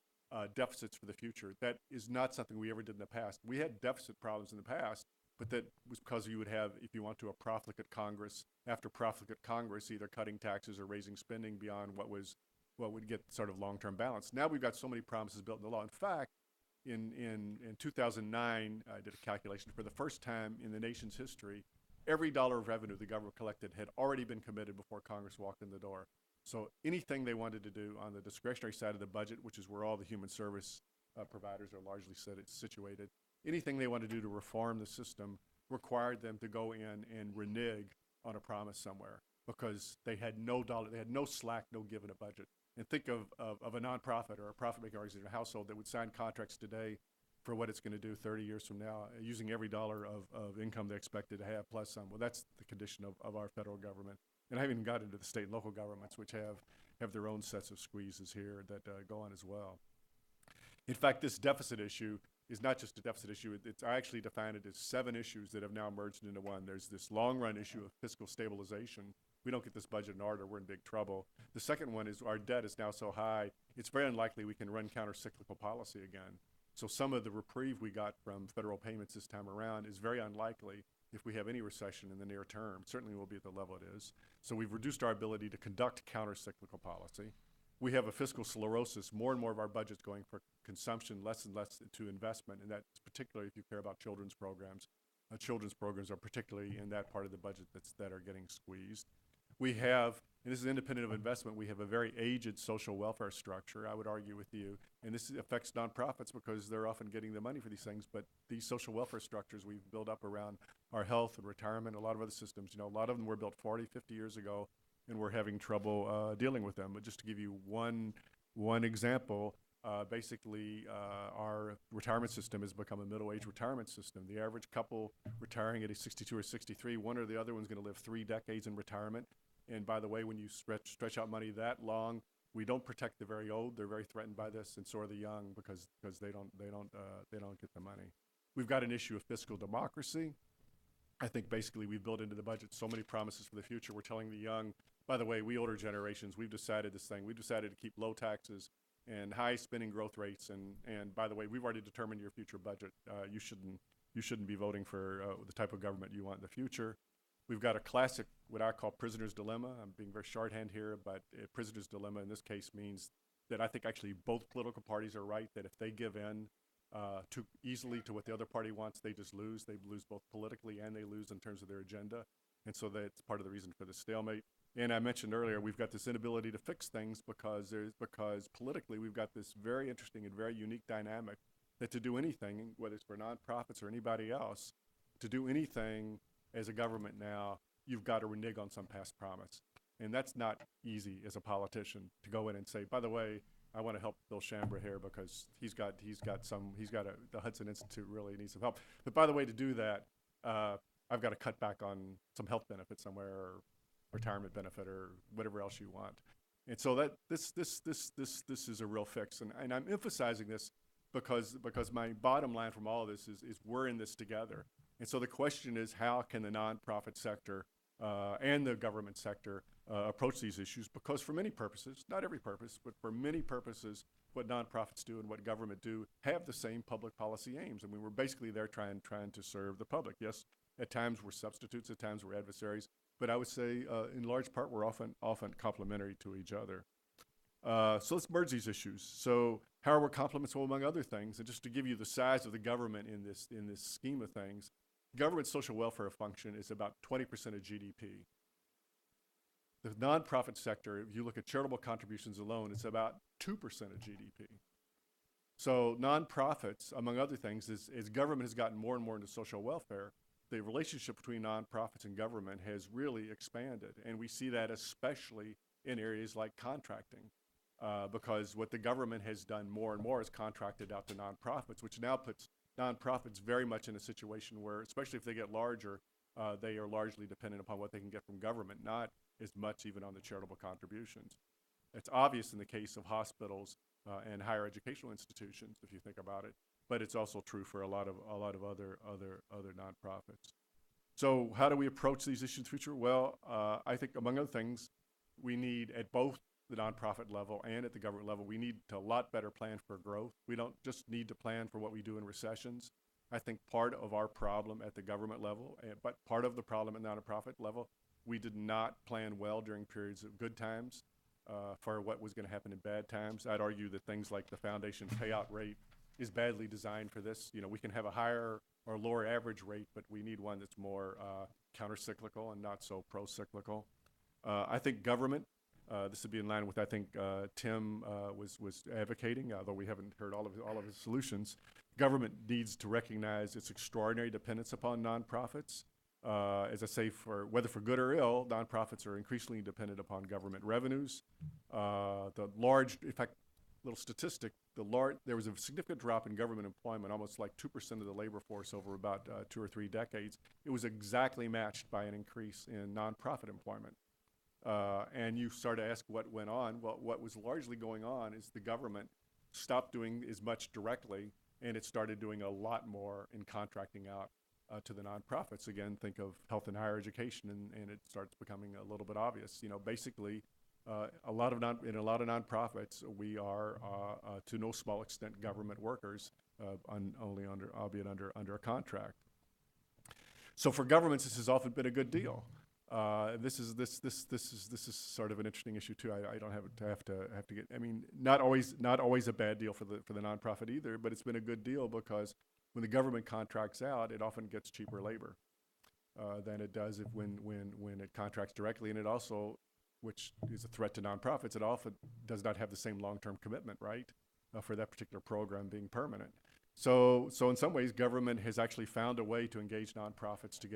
deficits for the future. That is not something we ever did in the past. We had deficit problems in the past, but that was because you would have, if you want to, a profligate Congress after profligate Congress, either cutting taxes or raising spending beyond what would get sort of long-term balance. Now we've got so many promises built in the law. In fact, in 2009, I did a calculation. For the first time in the nation's history, every dollar of revenue the government collected had already been committed before Congress walked in the door. So anything they wanted to do on the discretionary side of the budget, which is where all the human service providers are largely situated, anything they want to do to reform the system required them to go in and renege on a promise somewhere, because they had no dollar, they had no slack, no give in a budget. And think of a nonprofit or a profit-making organization, a household that would sign contracts today for what it's going to do 30 years from now, using every dollar of income they expected to have plus some. Well, that's the condition of our federal government. And I haven't even got into the state and local governments, which have their own sets of squeezes here that go on as well. In fact, this deficit issue is not just a deficit issue. I actually define it as 7 issues that have now merged into one. There's this long-run issue of fiscal stabilization. We don't get this budget in order, we're in big trouble. The second one is our debt is now so high, it's very unlikely we can run counter-cyclical policy again. So some of the reprieve we got from federal payments this time around is very unlikely if we have any recession in the near term. Certainly will be at the level it is. So we've reduced our ability to conduct counter-cyclical policy. We have a fiscal sclerosis, more and more of our budget's going for consumption, less and less to investment, and that's particularly if you care about children's programs. Children's programs are particularly in that part of the budget that are getting squeezed. We have, and this is independent of investment, we have a very aged social welfare structure, I would argue with you, and this affects nonprofits because they're often getting the money for these things, but these social welfare structures we've built up around our health and retirement, a lot of other systems, a lot of them were built 40, 50 years ago, and we're having trouble dealing with them. But just to give you one example, basically our retirement system has become a middle-aged retirement system. The average couple retiring at age 62 or 63, one or the other one's going to live 3 decades in retirement. And by the way, when you stretch out money that long, we don't protect the very old. They're very threatened by this, and so are the young because they don't get the money. We've got an issue of fiscal democracy. I think basically we've built into the budget so many promises for the future. We're telling the young, by the way, we older generations, we've decided this thing. We've decided to keep low taxes and high spending growth rates. And by the way, we've already determined your future budget. You shouldn't be voting for the type of government you want in the future. We've got a classic, what I call prisoner's dilemma. I'm being very shorthand here, but a prisoner's dilemma in this case means that I think actually both political parties are right, that if they give in too easily to what the other party wants, they just lose. They lose both politically and they lose in terms of their agenda. And so that's part of the reason for the stalemate. And I mentioned earlier, we've got this inability to fix things because politically we've got this very interesting and very unique dynamic that to do anything, whether it's for nonprofits or anybody else, to do anything as a government now, you've got to renege on some past promise. And that's not easy as a politician to go in and say, by the way, I want to help Bill Shambra here because the Hudson Institute really needs some help. But by the way, to do that, I've got to cut back on some health benefit somewhere, or retirement benefit, or whatever else you want. And so that this is a real fix. And I'm emphasizing this because my bottom line from all of this is we're in this together. And so the question is, how can the nonprofit sector and the government sector approach these issues? Because for many purposes, not every purpose, but for many purposes, what nonprofits do and what government do have the same public policy aims. I mean, we're basically there trying to serve the public. Yes, at times we're substitutes, at times we're adversaries, but I would say in large part we're often complementary to each other. So let's merge these issues. So how are we complements? Well, among other things, and just to give you the size of the government in this scheme of things, government social welfare function is about 20% of GDP. The nonprofit sector, if you look at charitable contributions alone, it's about 2% of GDP. So nonprofits, among other things, as government has gotten more and more into social welfare, the relationship between nonprofits and government has really expanded. And we see that especially in areas like contracting, because what the government has done more and more is contracted out to nonprofits, which now puts nonprofits very much in a situation where, especially if they get larger, they are largely dependent upon what they can get from government, not as much even on the charitable contributions. It's obvious in the case of hospitals and higher educational institutions, if you think about it, but it's also true for a lot of other nonprofits. So how do we approach these issues in the future? Well, I think among other things, we need at both the nonprofit level and at the government level, we need to a lot better plan for growth. We don't just need to plan for what we do in recessions. I think part of our problem at the government level, but part of the problem at nonprofit level, we did not plan well during periods of good times for what was going to happen in bad times. I'd argue that things like the foundation payout rate is badly designed for this. You know, we can have a higher or lower average rate, but we need one that's more counter-cyclical and not so pro-cyclical. I think government, this would be in line with, I think, Tim was advocating, although we haven't heard all of his solutions. Government needs to recognize its extraordinary dependence upon nonprofits. As I say, whether for good or ill, nonprofits are increasingly dependent upon government revenues. In fact, little statistic, there was a significant drop in government employment, almost like 2% of the labor force over about 2 or 3 decades. It was exactly matched by an increase in nonprofit employment. And you start to ask what went on. Well, what was largely going on is the government stopped doing as much directly, and it started doing a lot more in contracting out to the nonprofits. Again, think of health and higher education, and it starts becoming a little bit obvious. You know, basically, in a lot of nonprofits, we are, to no small extent, government workers, albeit under a contract. So for governments, this has often been a good deal. This is sort of an interesting issue too. I don't have to get. I mean, not always a bad deal for the nonprofit either, but it's been a good deal because when the government contracts out, it often gets cheaper labor than it does when it contracts directly, and it also, which is a threat to nonprofits, it often does not have the same long-term commitment, right, for that particular program being permanent. So in some ways, government has actually found a way to engage nonprofits to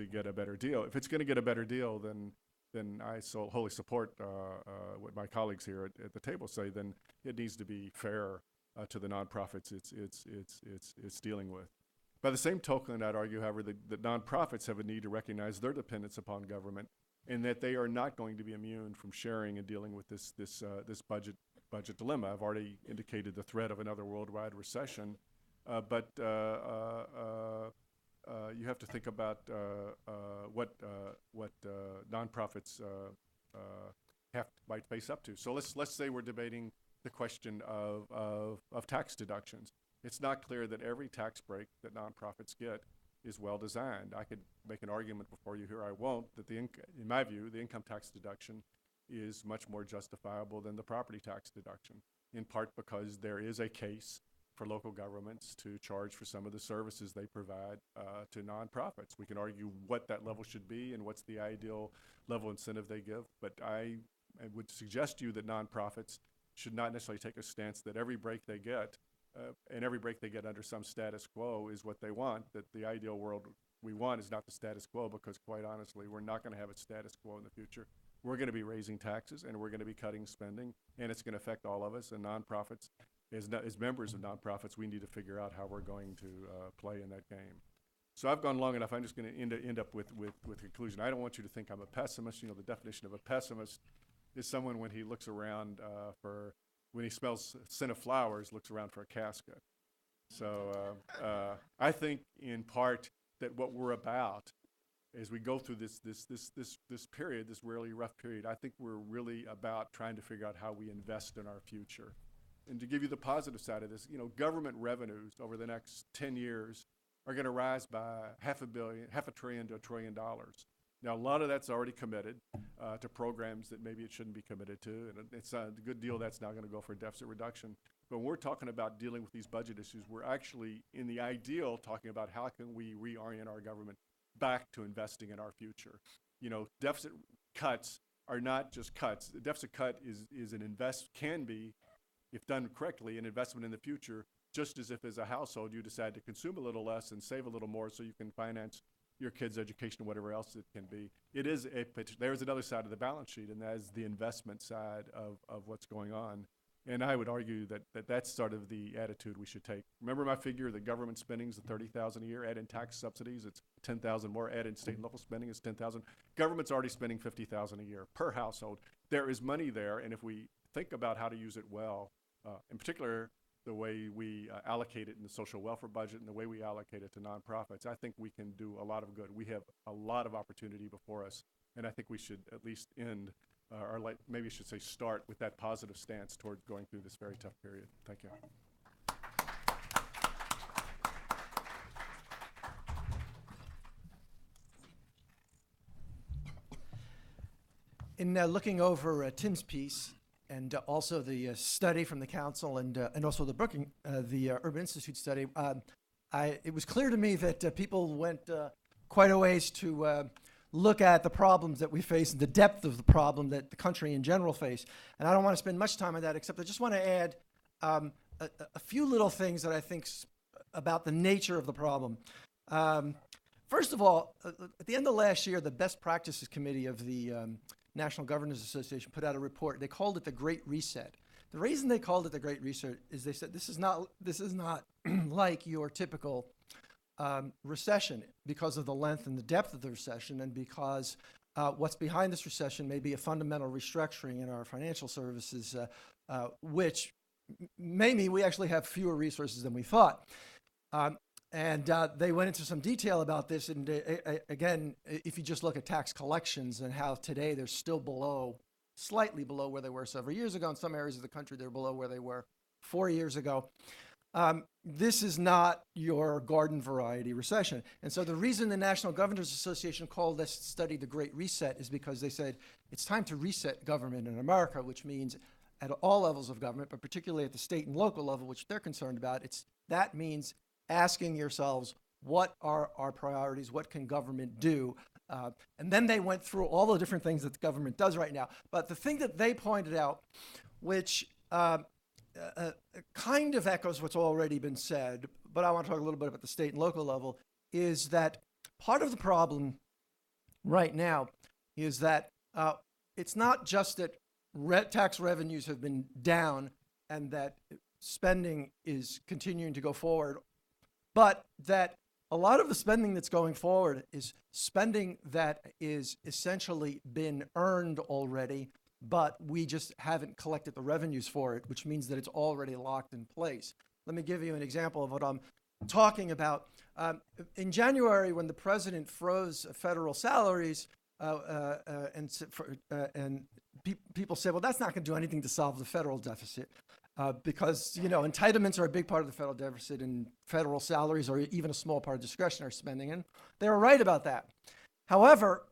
get a better deal. If it's going to get a better deal, then I so wholly support what my colleagues here at the table say. Then it needs to be fair to the nonprofits it's dealing with. By the same token, I'd argue, however, that nonprofits have a need to recognize their dependence upon government, and that they are not going to be immune from sharing and dealing with this budget dilemma. I've already indicated the threat of another worldwide recession. But you have to think about what nonprofits might face up to. So let's say we're debating the question of tax deductions. It's not clear that every tax break that nonprofits get is well designed. I could make an argument before you here, I won't, that in my view, the income tax deduction is much more justifiable than the property tax deduction, in part because there is a case for local governments to charge for some of the services they provide to nonprofits. We can argue what that level should be and what's the ideal level incentive they give, but I would suggest to you that nonprofits should not necessarily take a stance that every break they get and every break they get under some status quo is what they want, that the ideal world we want is not the status quo, because quite honestly, we're not going to have a status quo in the future. We're going to be raising taxes and we're going to be cutting spending, and it's going to affect all of us. And nonprofits, as members of nonprofits, we need to figure out how we're going to play in that game. So I've gone long enough. I'm just going to end up with conclusion. I don't want you to think I'm a pessimist. You know, the definition of a pessimist is someone when he looks around when he smells scent of flowers, looks around for a casket. So I think in part that what we're about as we go through this period, this really rough period, I think we're really about trying to figure out how we invest in our future. And to give you the positive side of this, you know, government revenues over the next 10 years are going to rise by $500 billion to $1 trillion. Now, a lot of that's already committed to programs that maybe it shouldn't be committed to, and it's a good deal that's now going to go for deficit reduction. But when we're talking about dealing with these budget issues, we're actually, in the ideal, talking about how can we reorient our government back to investing in our future. You know, deficit cuts are not just cuts. The deficit cut is an can be, if done correctly, an investment in the future, just as if as a household you decide to consume a little less and save a little more so you can finance your kids' education or whatever else it can be. There's another side of the balance sheet, and that is the investment side of what's going on. And I would argue that that's sort of the attitude we should take. Remember my figure, the government spending is $30,000 a year, add in tax subsidies, it's $10,000 more, add in state and local spending, it's $10,000. Government's already spending $50,000 a year per household. There is money there, and if we think about how to use it well, in particular, the way we allocate it in the social welfare budget and the way we allocate it to nonprofits, I think we can do a lot of good. We have a lot of opportunity before us, and I think we should at least end or maybe I should say start with that positive stance toward going through this very tough period. Thank you. In looking over Tim's piece and also the study from the council and also the Urban Institute study, it was clear to me that people went quite a ways to look at the problems that we face and the depth of the problem that the country in general face. And I don't want to spend much time on that, except I just want to add a few little things that I think about the nature of the problem. First of all, at the end of last year, the Best Practices Committee of the National Governors Association put out a report. They called it the Great Reset. The reason they called it the Great Reset is they said this is not like your typical recession, because of the length and the depth of the recession, and because what's behind this recession may be a fundamental restructuring in our financial services, which may mean we actually have fewer resources than we thought. And they went into some detail about this. And again, if you just look at tax collections and how today they're still slightly below where they were several years ago. In some areas of the country, they're below where they were 4 years ago. This is not your garden variety recession. And so the reason the National Governors Association called this study the Great Reset is because they said it's time to reset government in America, which means at all levels of government, but particularly at the state and local level, which they're concerned about. That means asking yourselves, what are our priorities? What can government do? And then they went through all the different things that the government does right now. But the thing that they pointed out, which kind of echoes what's already been said, but I want to talk a little bit about the state and local level, is that part of the problem right now is that it's not just that tax revenues have been down and that spending is continuing to go forward, but that a lot of the spending that's going forward is spending that is essentially been earned already, but we just haven't collected the revenues for it, which means that it's already locked in place. Let me give you an example of what I'm talking about. In January, when the president froze federal salaries and people say, well, that's not going to do anything to solve the federal deficit. Because, entitlements are a big part of the federal deficit, and federal salaries are even a small part of discretionary spending, and they're right about that. However,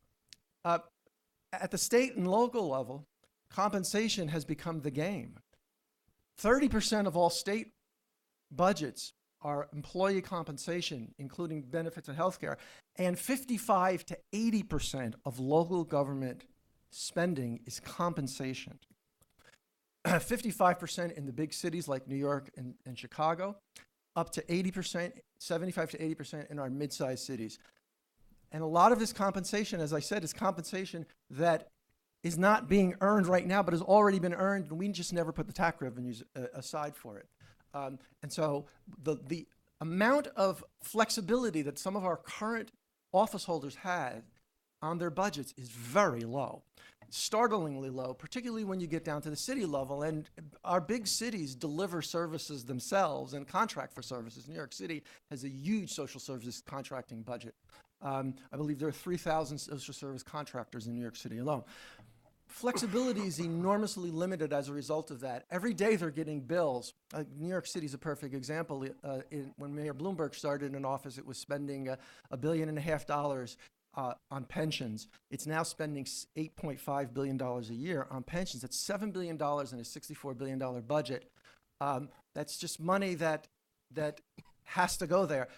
at the state and local level, compensation has become the game. 30% of all state budgets are employee compensation, including benefits and health care, and 55 to 80% of local government spending is compensation. 55% in the big cities like New York and Chicago, up to 80%, 75 to 80% in our mid-sized cities. And a lot of this compensation, as I said, is compensation that is not being earned right now, but has already been earned, and we just never put the tax revenues aside for it. And so the amount of flexibility that some of our current office holders have on their budgets is very low, startlingly low, particularly when you get down to the city level. And our big cities deliver services themselves and contract for services. New York City has a huge social services contracting budget. I believe there are 3,000 social service contractors in New York City alone. Flexibility is enormously limited as a result of that. Every day they're getting bills. New York City is a perfect example. When Mayor Bloomberg started in office, it was spending $1.5 billion on pensions. It's now spending $8.5 billion a year on pensions. That's $7 billion in a $64 billion budget. That's just money that has to go there.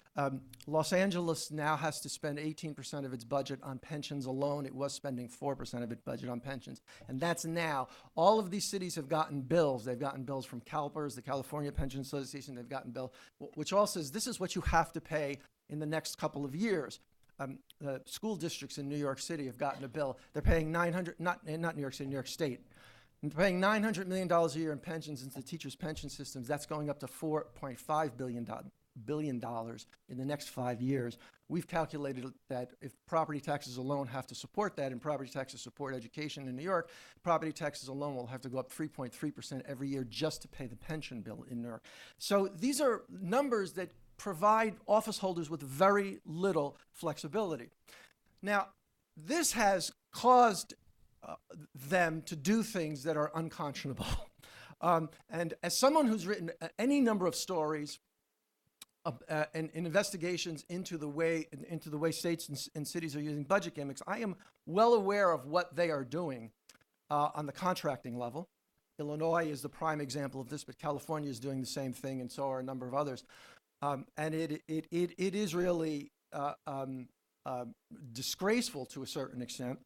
Los Angeles now has to spend 18% of its budget on pensions alone. It was spending 4% of its budget on pensions. And that's now. All of these cities have gotten bills. They've gotten bills from CalPERS, the California Pension Association. They've gotten bill, which all says this is what you have to pay in the next couple of years. The school districts in New York City have gotten a bill. They're paying not New York City, New York State. And they're paying $900 million a year in pensions into the teachers' pension systems. That's going up to $4.5 billion in the next 5 years. We've calculated that if property taxes alone have to support that, and property taxes support education in New York, property taxes alone will have to go up 3.3% every year just to pay the pension bill in New York. So these are numbers that provide office holders with very little flexibility. Now, this has caused them to do things that are unconscionable. And as someone who's written any number of stories and investigations into the way states and cities are using budget gimmicks, I am well aware of what they are doing on the contracting level. Illinois is the prime example of this, but California is doing the same thing, and so are a number of others. And it is really disgraceful to a certain extent.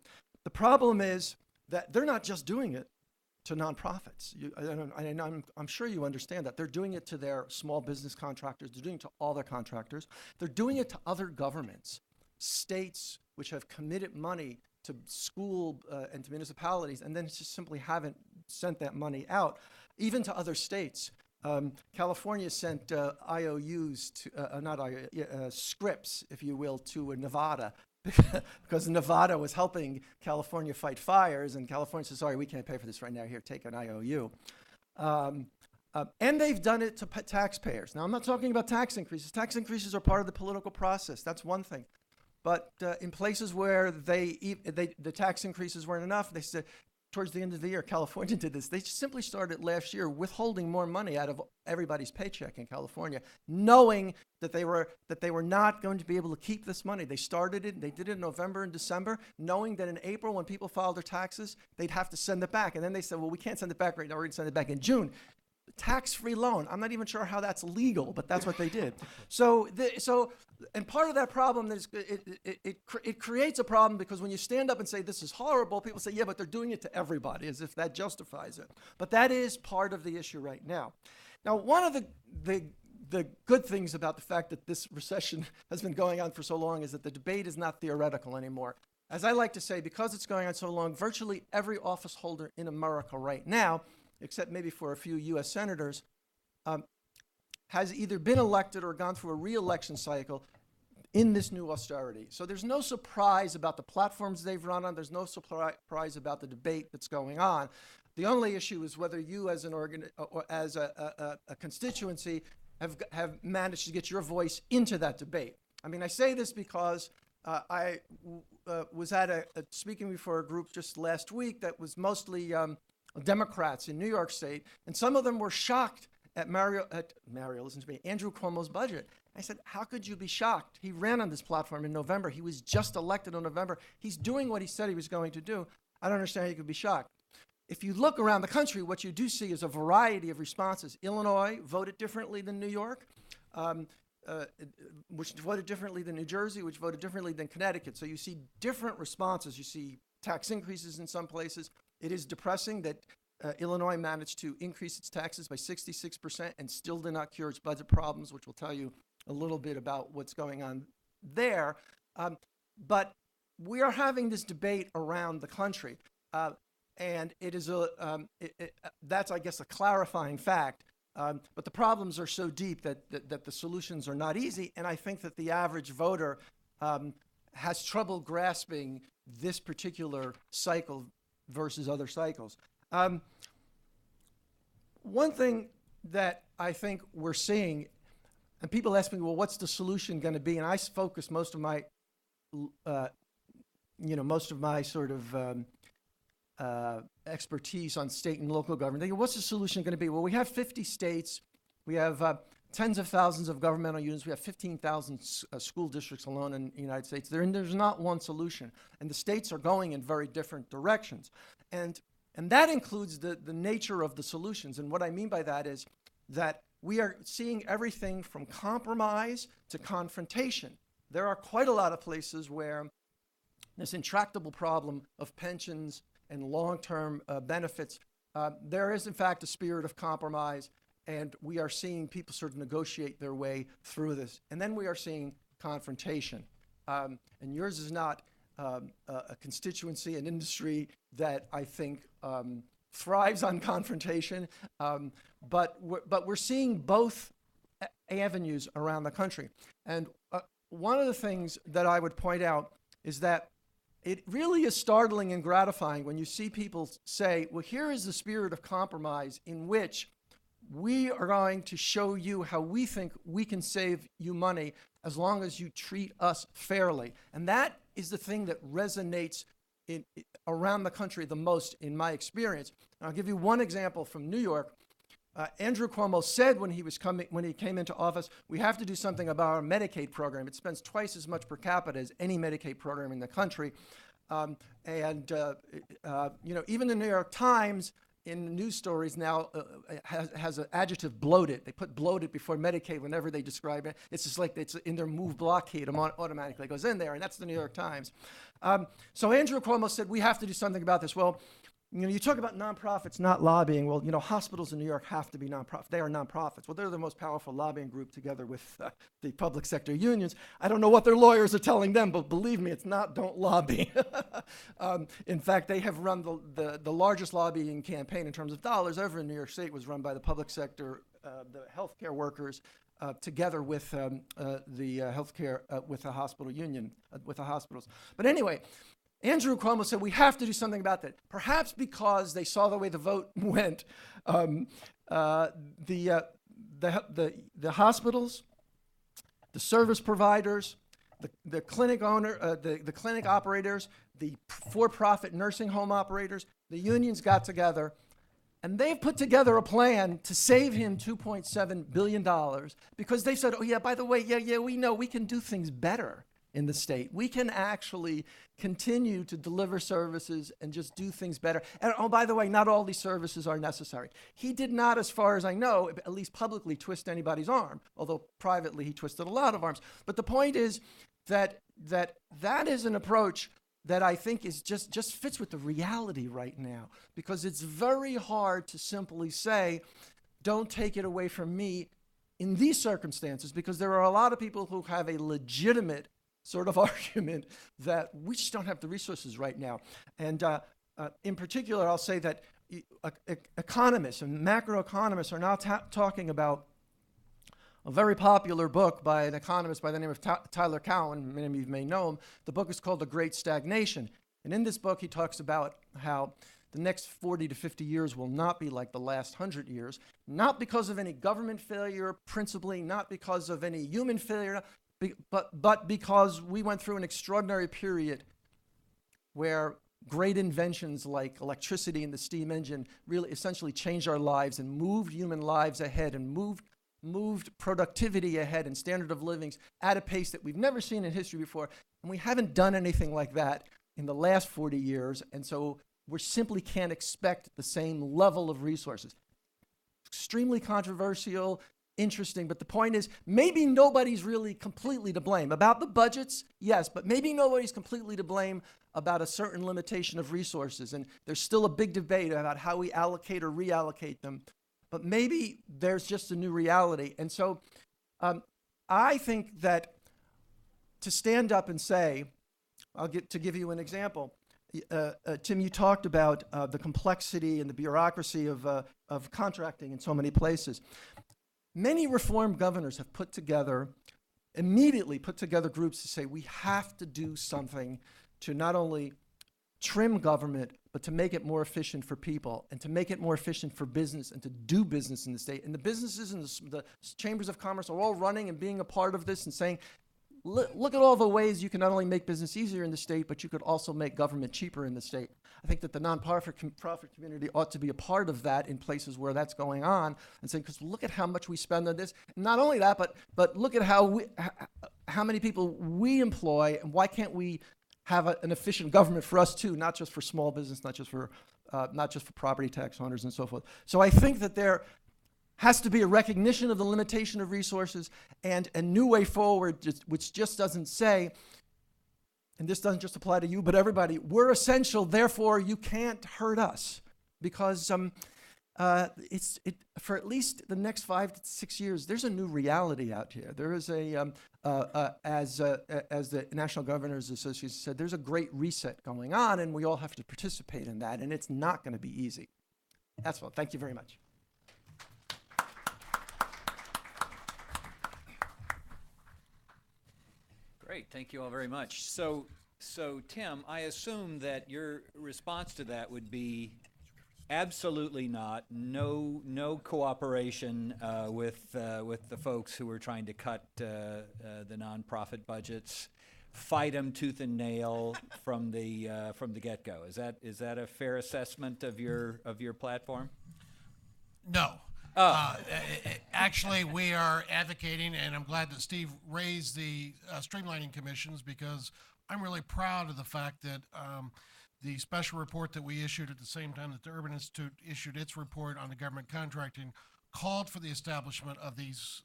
The problem is that they're not just doing it to nonprofits. I'm sure you understand that. They're doing it to their small business contractors. They're doing it to all their contractors. They're doing it to other governments, states which have committed money to school and to municipalities, and then just simply haven't sent that money out, even to other states. California sent IOUs to scripts, if you will, to Nevada because Nevada was helping California fight fires, and California said, "Sorry, we can't pay for this right now. Here, take an IOU." And they've done it to taxpayers. Now, I'm not talking about tax increases. Tax increases are part of the political process. That's one thing. But in places where the tax increases weren't enough, they said, towards the end of the year, California did this. They simply started last year withholding more money out of everybody's paycheck in California, knowing that they were not going to be able to keep this money. They started it. They did it in November and December, knowing that in April, when people filed their taxes, they'd have to send it back. And then they said, well, we can't send it back right now. We're going to send it back in June. Tax-free loan. I'm not even sure how that's legal, but that's what they did. And part of that problem is it creates a problem because when you stand up and say this is horrible, people say, yeah, but they're doing it to everybody, as if that justifies it. But that is part of the issue right now. Now, one of the good things about the fact that this recession has been going on for so long is that the debate is not theoretical anymore. As I like to say, because it's going on so long, virtually every office holder in America right now, except maybe for a few U.S. senators, has either been elected or gone through a re-election cycle in this new austerity. So there's no surprise about the platforms they've run on. There's no surprise about the debate that's going on. The only issue is whether you as as a constituency have managed to get your voice into that debate. I mean, I say this because was at speaking before a group just last week that was mostly Democrats in New York State, and some of them were shocked at listen to me, Andrew Cuomo's budget. I said, how could you be shocked? He ran on this platform in November. He was just elected in November. He's doing what he said he was going to do. I don't understand how you could be shocked. If you look around the country, what you do see is a variety of responses. Illinois voted differently than New York, which voted differently than New Jersey, which voted differently than Connecticut. So you see different responses. You see tax increases in some places. It is depressing that Illinois managed to increase its taxes by 66% and still did not cure its budget problems, which will tell you a little bit about what's going on there. But we are having this debate around the country. And it is that's, I guess, a clarifying fact. But the problems are so deep that the solutions are not easy. And I think that the average voter has trouble grasping this particular cycle versus other cycles. One thing that I think we're seeing, and people ask me, well, what's the solution going to be? And I focus most of my, sort of expertise on state and local government. They go, what's the solution going to be? Well, we have 50 states. We have tens of thousands of governmental units. We have 15,000 school districts alone in the United States. There's not one solution. And the states are going in very different directions. And that includes the nature of the solutions. And what I mean by that is that we are seeing everything from compromise to confrontation. There are quite a lot of places where this intractable problem of pensions and long-term benefits, there is in fact a spirit of compromise, and we are seeing people sort of negotiate their way through this. And then we are seeing confrontation. And yours is not a constituency, an industry that I think thrives on confrontation, but we're seeing both avenues around the country. And one of the things that I would point out is that it really is startling and gratifying when you see people say, well, here is the spirit of compromise in which we are going to show you how we think we can save you money as long as you treat us fairly. And that is the thing that resonates around the country the most in my experience. And I'll give you one example from New York. Andrew Cuomo said when he came into office, we have to do something about our Medicaid program. It spends twice as much per capita as any Medicaid program in the country. Even the New York Times in news stories now has an adjective bloated. They put bloated before Medicaid whenever they describe it. It's just like it's in their move blockade, automatically goes in there, and that's the New York Times. So Andrew Cuomo said, we have to do something about this. Well, you talk about nonprofits not lobbying. Well, hospitals in New York have to be nonprofit. They are nonprofits. Well, they're the most powerful lobbying group together with the public sector unions. I don't know what their lawyers are telling them, but believe me, it's not don't lobby. In fact, they have run the largest lobbying campaign in terms of dollars ever in New York State was run by the public sector, the healthcare workers, together with the healthcare, with the hospital union, with the hospitals. But anyway, Andrew Cuomo said, we have to do something about that. Perhaps because they saw the way the vote went, the hospitals, the service providers, the clinic owner, the clinic operators, the for-profit nursing home operators, the unions got together, and they've put together a plan to save him $2.7 billion because they said, oh yeah, by the way, yeah, we know we can do things better in the state. We can actually continue to deliver services and just do things better. And oh, by the way, not all these services are necessary. He did not, as far as I know, at least publicly twist anybody's arm, although privately he twisted a lot of arms. But the point is that is an approach that I think is just fits with the reality right now, because it's very hard to simply say, don't take it away from me in these circumstances, because there are a lot of people who have a legitimate sort of argument that we just don't have the resources right now. And in particular, I'll say that economists and macroeconomists are now talking about a very popular book by an economist by the name of Tyler Cowen. Many of you may know him. The book is called The Great Stagnation. And in this book, he talks about how the next 40 to 50 years will not be like the last 100 years, not because of any government failure, principally, not because of any human failure, but because we went through an extraordinary period where great inventions like electricity and the steam engine really essentially changed our lives and moved human lives ahead and moved productivity ahead and standard of livings at a pace that we've never seen in history before. And we haven't done anything like that in the last 40 years. And so we simply can't expect the same level of resources. Extremely controversial, interesting, but the point is maybe nobody's really completely to blame. About the budgets, yes, but maybe nobody's completely to blame about a certain limitation of resources. And there's still a big debate about how we allocate or reallocate them. But maybe there's just a new reality. And so I think that to stand up and say, to give you an example, Tim, you talked about the complexity and the bureaucracy of contracting in so many places. Many reform governors have immediately put together groups to say we have to do something to not only trim government, but to make it more efficient for people and to make it more efficient for business and to do business in the state. And the businesses and the chambers of commerce are all running and being a part of this and saying, look at all the ways you can not only make business easier in the state, but you could also make government cheaper in the state. I think that the nonprofit profit community ought to be a part of that in places where that's going on and saying, because look at how much we spend on this. Not only that, but look at how many people we employ, and why can't we have an efficient government for us too, not just for small business, not just for property tax owners and so forth. So I think that there has to be a recognition of the limitation of resources and a new way forward, which just doesn't say, and this doesn't just apply to you, but everybody, we're essential, therefore you can't hurt us. Because for at least the next 5 to 6 years, there's a new reality out here. There is as the National Governors Association said, there's a great reset going on, and we all have to participate in that, and it's not going to be easy. That's all. Thank you very much. Great, thank you all very much. So Tim, I assume that your response to that would be absolutely not. No cooperation with the folks who are trying to cut the nonprofit budgets. Fight them tooth and nail from the get-go. Is that a fair assessment of your platform? No. Actually, we are advocating, and I'm glad that Steve raised the streamlining commissions, because I'm really proud of the fact that the special report that we issued at the same time that the Urban Institute issued its report on the government contracting called for the establishment of these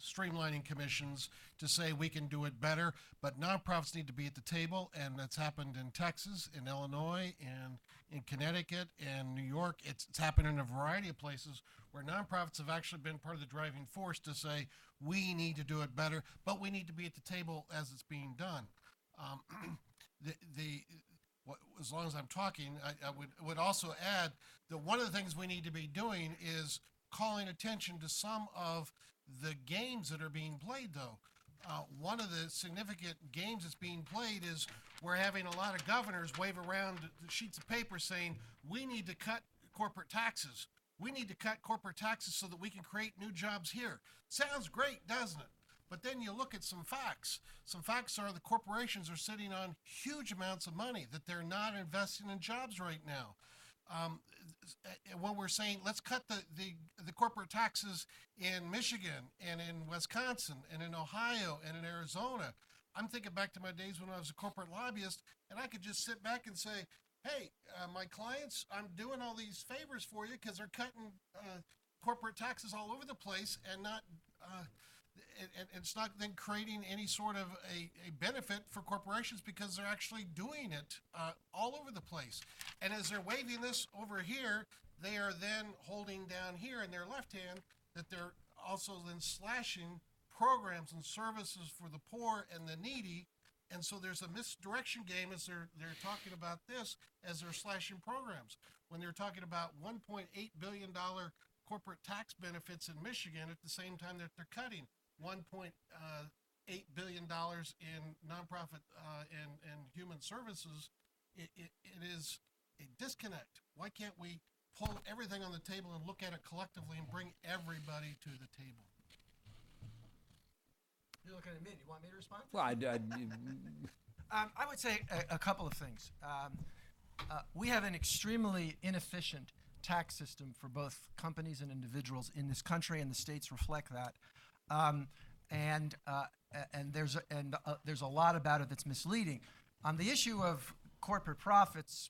streamlining commissions to say we can do it better, but nonprofits need to be at the table, and that's happened in Texas, in Illinois, and in Connecticut, and New York. It's happened in a variety of places where nonprofits have actually been part of the driving force to say we need to do it better, but we need to be at the table as it's being done. As long as I'm talking, I would also add that one of the things we need to be doing is calling attention to some of the games that are being played, though. One of the significant games that's being played is we're having a lot of governors wave around sheets of paper saying, we need to cut corporate taxes. We need to cut corporate taxes so that we can create new jobs here. Sounds great, doesn't it? But then you look at some facts. Some facts are the corporations are sitting on huge amounts of money that they're not investing in jobs right now. When we're saying let's cut the corporate taxes in Michigan and in Wisconsin and in Ohio and in Arizona, I'm thinking back to my days when I was a corporate lobbyist, and I could just sit back and say, hey, my clients, I'm doing all these favors for you because they're cutting corporate taxes all over the place and not and it's not then creating any sort of a benefit for corporations because they're actually doing it all over the place. And as they're waving this over here, they are then holding down here in their left hand that they're also then slashing programs and services for the poor and the needy. And so there's a misdirection game as they're talking about this as they're slashing programs. When they're talking about $1.8 billion corporate tax benefits in Michigan at the same time that they're cutting $1.8 billion in nonprofit and human services, it is a disconnect. Why can't we pull everything on the table and look at it collectively and bring everybody to the table? You're looking at me. Do you want me to respond? Well, I would say a couple of things. We have an extremely inefficient tax system for both companies and individuals in this country, and the states reflect that. And there's a lot about it that's misleading. On the issue of corporate profits,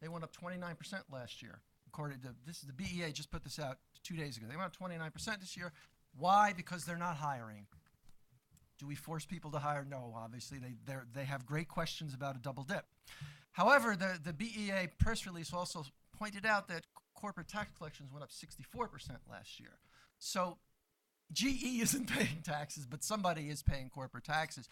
they went up 29% last year. According to the BEA just put this out 2 days ago. They went up 29% this year. Why? Because they're not hiring. Do we force people to hire? No, obviously. They have great questions about a double dip. However, the BEA press release also pointed out that corporate tax collections went up 64% last year. So GE isn't paying taxes, but somebody is paying corporate taxes.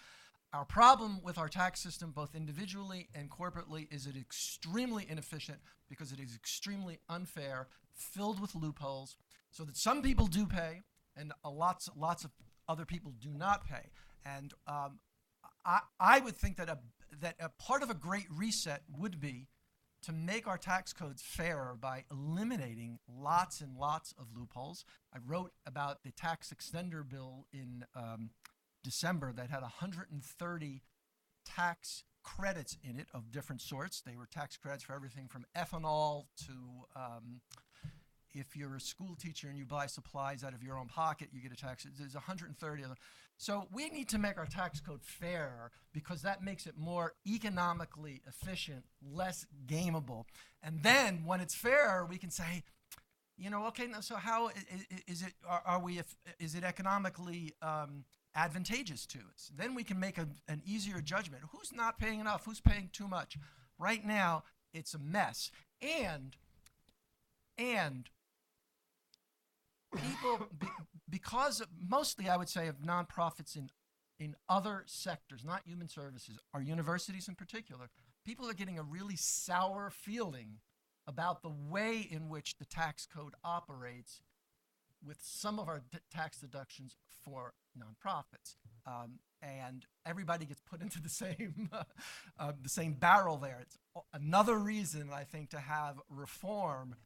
Our problem with our tax system, both individually and corporately, is it extremely inefficient because it is extremely unfair, filled with loopholes, so that some people do pay and lots of other people do not pay. And I would think that a part of a great reset would be to make our tax codes fairer by eliminating lots and lots of loopholes. I wrote about the tax extender bill in December that had 130 tax credits in it of different sorts. They were tax credits for everything from ethanol to if you're a school teacher and you buy supplies out of your own pocket, you get a tax. There's 130 of them. So we need to make our tax code fairer because that makes it more economically efficient, less gameable. And then when it's fair, we can say, okay, now, so how is it? Is it economically advantageous to us? Then we can make an easier judgment. Who's not paying enough? Who's paying too much? Right now, it's a mess. And people, because mostly I would say of nonprofits in other sectors, not human services, our universities in particular, people are getting a really sour feeling about the way in which the tax code operates with some of our tax deductions for nonprofits. And everybody gets put into the same barrel there. It's another reason, I think, to have reform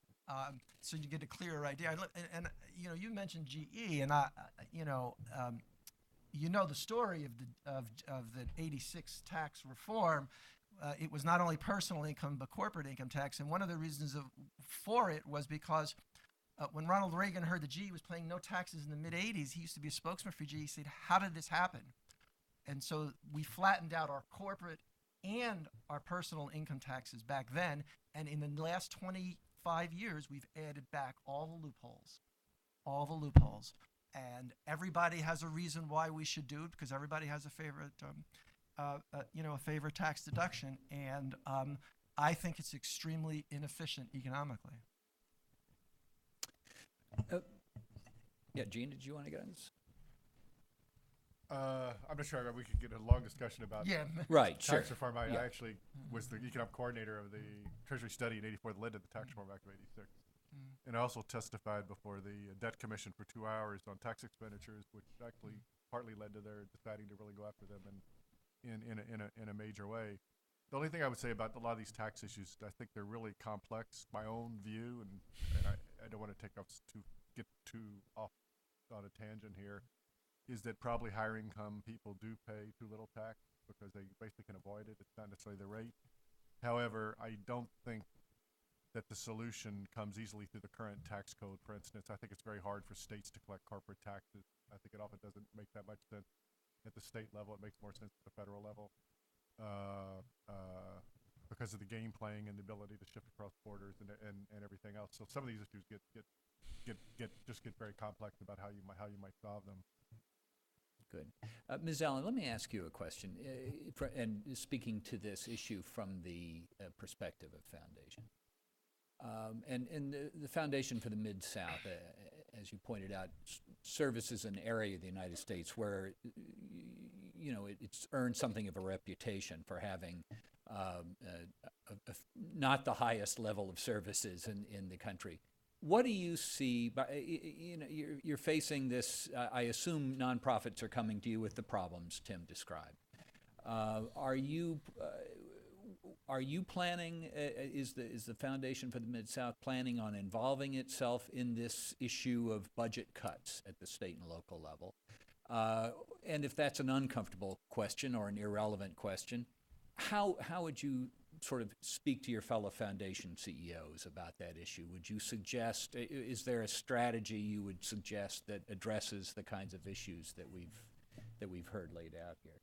so you get a clearer idea. And you mentioned GE, and the story of the '86 tax reform. It was not only personal income but corporate income tax, and one of the reasons for it was because when Ronald Reagan heard that GE was paying no taxes in the mid '80s, he used to be a spokesman for GE. He said, "How did this happen?" And so we flattened out our corporate and our personal income taxes back then, and in the last 25 years, we've added back all the loopholes, and everybody has a reason why we should do it because everybody has a favorite, a favorite tax deduction, and I think it's extremely inefficient economically. Yeah, Gene, did you want to get on this? I'm not sure we could get a long discussion about Right, tax sure. reform. I Yeah. actually was the economic coordinator of the Treasury study in '84 that led to the Tax Reform Act of '86. And I also testified before the Debt Commission for 2 hours on tax expenditures, which actually partly led to their deciding to really go after them in a major way. The only thing I would say about a lot of these tax issues, I think they're really complex. My own view, and I don't want to get too off on a tangent here, is that probably higher income people do pay too little tax because they basically can avoid it. It's not necessarily the rate. However, I don't think that the solution comes easily through the current tax code. For instance, I think it's very hard for states to collect corporate taxes. I think it often doesn't make that much sense at the state level. It makes more sense at the federal level because of the game playing and the ability to shift across borders and everything else. So some of these issues get very complex about how you might solve them. Good. Ms. Allen, let me ask you a question, and speaking to this issue from the perspective of Foundation. And the Foundation for the Mid-South, as you pointed out, services an area of the United States where, it's earned something of a reputation for having not the highest level of services in the country. What do you see? You're facing this. I assume nonprofits are coming to you with the problems Tim described. Are you planning? Is the Foundation for the Mid-South planning on involving itself in this issue of budget cuts at the state and local level? And if that's an uncomfortable question or an irrelevant question, how would you sort of speak to your fellow foundation CEOs about that issue? Would you suggest, is there a strategy you would suggest that addresses the kinds of issues that we've heard laid out here?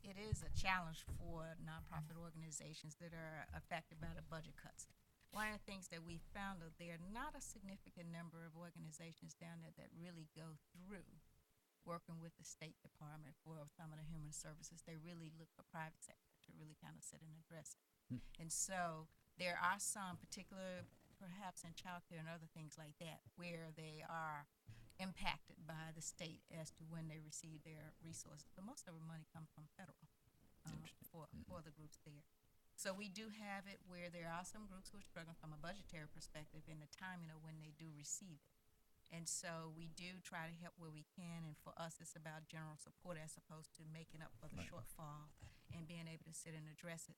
It is a challenge for nonprofit organizations that are affected by the budget cuts. One of the things that we found that there are not a significant number of organizations down there that really go through working with the State Department for some of the human services. They really look for private sector to really kind of sit and address it. And so there are some particular, perhaps in childcare and other things like that, where they are impacted by the state as to when they receive their resources. But most of the money comes from federal for the groups there. So we do have it where there are some groups who are struggling from a budgetary perspective in the timing of when they do receive it. And so we do try to help where we can, and for us it's about general support as opposed to making up for the shortfall and being able to sit and address it.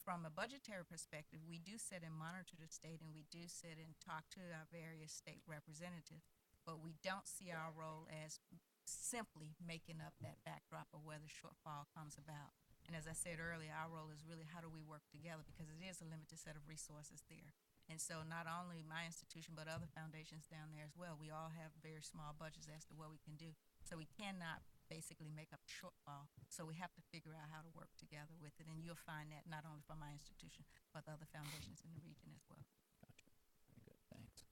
From a budgetary perspective, we do sit and monitor the state, and we do sit and talk to our various state representatives, but we don't see our role as simply making up that backdrop of where the shortfall comes about. And as I said earlier, our role is really how do we work together, because it is a limited set of resources there. And so not only my institution, but other foundations down there as well, we all have very small budgets as to what we can do. So we cannot basically make up a shortfall. So we have to figure out how to work together with it. And you'll find that not only from my institution, but the other foundations in the region as well. Gotcha. Very good. Thanks.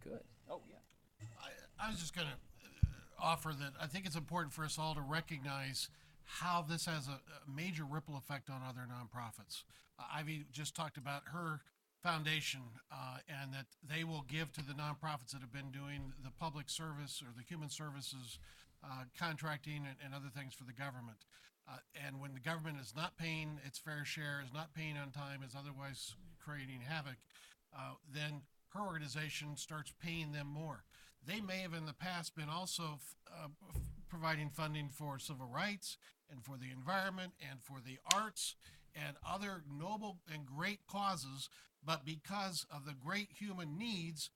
Good. Oh, yeah. I was just going to offer that I think it's important for us all to recognize how this has a major ripple effect on other nonprofits. Ivy just talked about her foundation and that they will give to the nonprofits that have been doing the public service or the human services contracting and other things for the government. And when the government is not paying its fair share, is not paying on time, is otherwise creating havoc, then her organization starts paying them more. They may have in the past been also providing funding for civil rights and for the environment and for the arts and other noble and great causes, but because of the great human needs,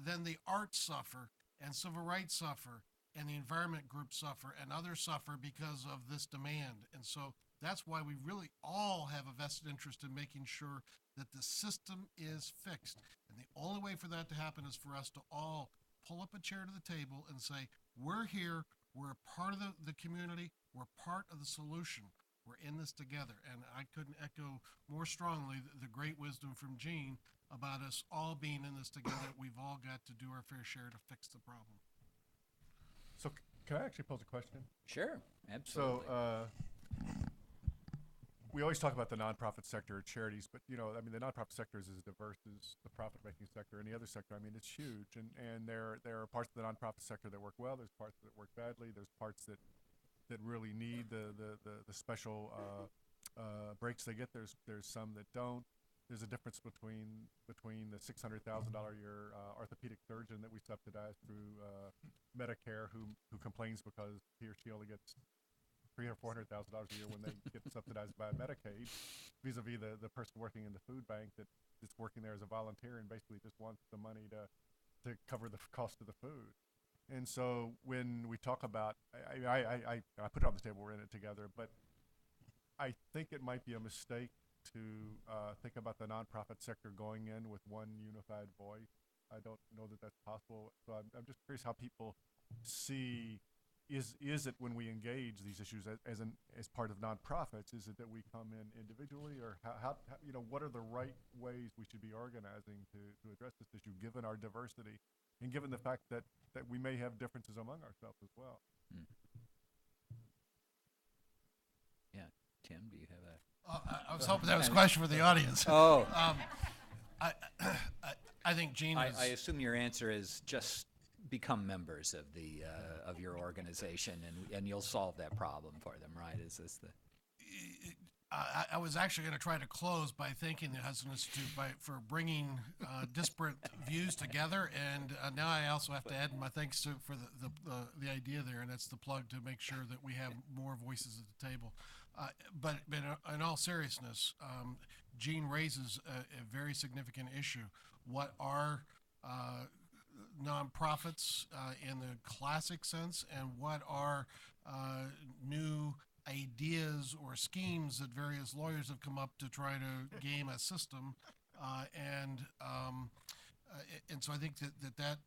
then the arts suffer and civil rights suffer and the environment groups suffer and others suffer because of this demand. And so that's why we really all have a vested interest in making sure that the system is fixed. And the only way for that to happen is for us to all pull up a chair to the table and say, we're here, we're a part of the community, we're part of the solution, we're in this together. And I couldn't echo more strongly the great wisdom from Gene about us all being in this together. We've all got to do our fair share to fix the problem. So can I actually pose a question? Sure. Absolutely. So we always talk about the nonprofit sector or charities, but the nonprofit sector is as diverse as the profit-making sector. Any other sector, it's huge, and there are parts of the nonprofit sector that work well. There's parts that work badly. There's parts that really need the special breaks they get. There's some that don't. There's a difference between the $600,000 a year orthopedic surgeon that we subsidize through Medicare who complains because he or she only gets $300,000 or $400,000 a year when they get subsidized by Medicaid, vis-a-vis the person working in the food bank that's working there as a volunteer and basically just wants the money to cover the cost of the food. And so when we talk about, I put it on the table, we're in it together, but I think it might be a mistake to think about the nonprofit sector going in with one unified voice. I don't know that that's possible. So I'm just curious how people see, is it when we engage these issues as part of nonprofits, is it that we come in individually, or how what are the right ways we should be organizing to address this issue given our diversity and given the fact that we may have differences among ourselves as well? Yeah. Tim, do you have a... I was hoping that was a question for the audience. Oh. I think Gene is... I assume your answer is just become members of the of your organization, and you'll solve that problem for them, right? Is this the... I was actually going to try to close by thanking the Hudson Institute for bringing disparate views together, and now I also have to add my thanks for the idea there, and that's the plug to make sure that we have more voices at the table. But in all seriousness, Gene raises a very significant issue. What our nonprofits in the classic sense, and what are new ideas or schemes that various lawyers have come up to try to game a system. And so I think that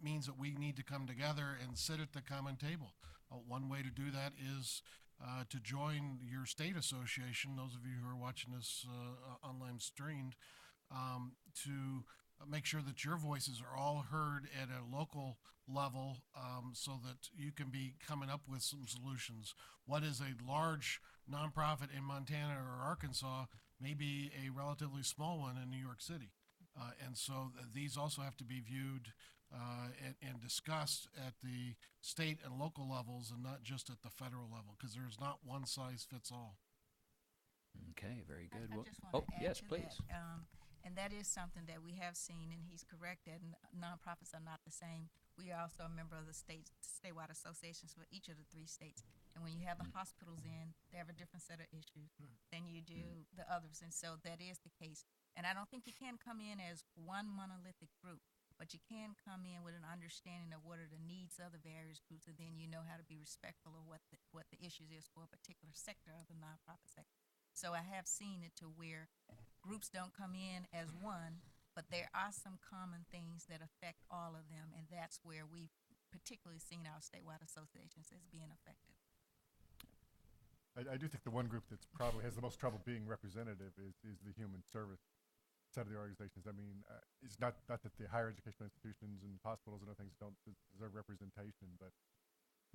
means that we need to come together and sit at the common table. One way to do that is to join your state association, those of you who are watching this online streamed, to make sure that your voices are all heard at a local level, so that you can be coming up with some solutions. What is a large nonprofit in Montana or Arkansas may be a relatively small one in New York City. And so these also have to be viewed and discussed at the state and local levels, and not just at the federal level, because there's not one size fits all. Okay, very good. I Well, just want to add yes, to please. that. And that is something that we have seen, and he's correct that nonprofits are not the same. We are also a member of the statewide associations for each of the 3 states. And when you have the hospitals in, they have a different set of issues than you do the others. And so that is the case. And I don't think you can come in as one monolithic group, but you can come in with an understanding of what are the needs of the various groups, and then you know how to be respectful of what the issues is for a particular sector of the nonprofit sector. So I have seen it to where groups don't come in as one, but there are some common things that affect all of them, and that's where we've particularly seen our statewide associations as being effective. I do think the one group that's probably has the most trouble being representative is the human service side of the organizations. I mean, it's not that the higher educational institutions and hospitals and other things don't deserve representation, but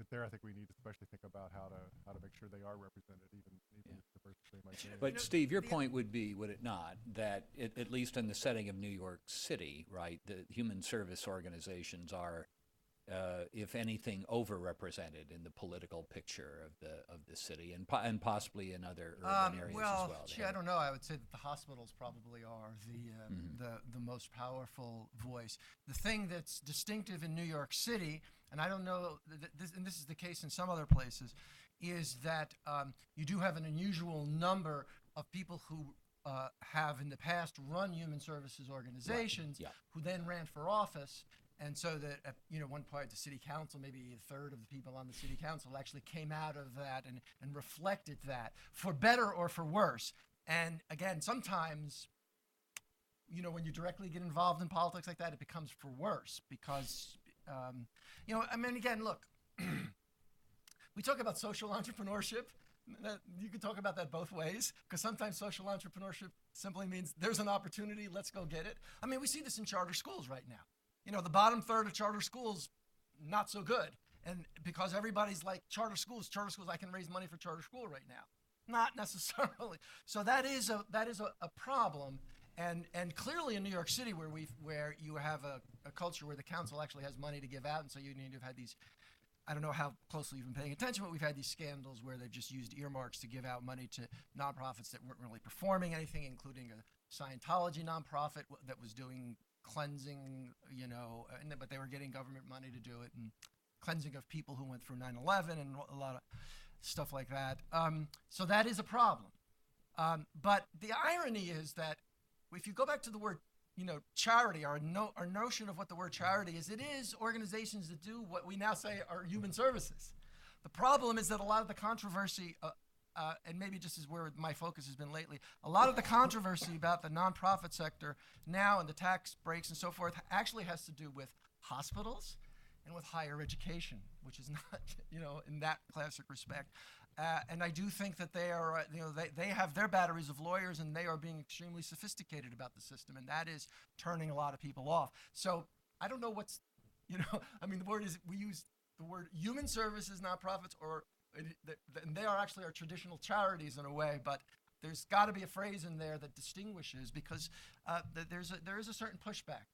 there I think we need to especially think about how to make sure they are represented, even Yeah. if diverse they might be. But Steve, your point would be, would it not, that at least in the setting of New York City, right, the human service organizations are, if anything, overrepresented in the political picture of the city, and possibly in other urban areas as well. Gee, I don't know. I would say that the hospitals probably are the most powerful voice. The thing that's distinctive in New York City, and I don't know, and this is the case in some other places, is that you do have an unusual number of people who have in the past run human services organizations, Yeah. who then ran for office. And so that at one point the city council, maybe a third of the people on the city council actually came out of that and reflected that, for better or for worse. And again, sometimes, when you directly get involved in politics like that, it becomes for worse because, I mean, again, look, we talk about social entrepreneurship. You can talk about that both ways, because sometimes social entrepreneurship simply means there's an opportunity, let's go get it. I mean, we see this in charter schools right now. The bottom third of charter schools, not so good. And because everybody's like, charter schools, I can raise money for charter school right now. Not necessarily. So that is a problem. And clearly in New York City, where you have a culture where the council actually has money to give out, and so you need to have had these, I don't know how closely you've been paying attention, but we've had these scandals where they've just used earmarks to give out money to nonprofits that weren't really performing anything, including a Scientology nonprofit that was doing cleansing, but they were getting government money to do it, and cleansing of people who went through 9/11 and a lot of stuff like that. So that is a problem. But the irony is that if you go back to the word, charity, our notion of what the word charity is, it is organizations that do what we now say are human services. The problem is that a lot of the controversy, and maybe just is where my focus has been lately, a lot of the controversy about the nonprofit sector now and the tax breaks and so forth actually has to do with hospitals and with higher education, which is not, in that classic respect. And I do think that they are, they have their batteries of lawyers, and they are being extremely sophisticated about the system, and that is turning a lot of people off. So I don't know what's, I mean, we use the word human services nonprofits, and they are actually our traditional charities in a way, but there's got to be a phrase in there that distinguishes, because there is a certain pushback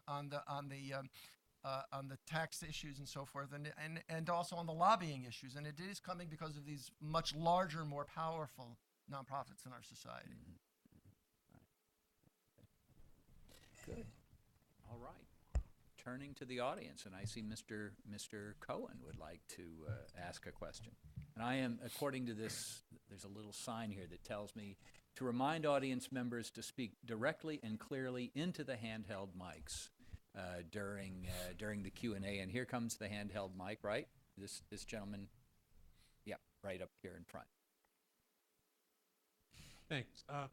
on the tax issues and so forth, and also on the lobbying issues, and it is coming because of these much larger, more powerful nonprofits in our society. Good. All right. Turning to the audience, and I see Mr. Cohen would like to ask a question. And I am, according to this, there's a little sign here that tells me to remind audience members to speak directly and clearly into the handheld mics. during the Q&A. And here comes the handheld mic, right? This gentleman, yeah, right up here in front. Thanks. I'm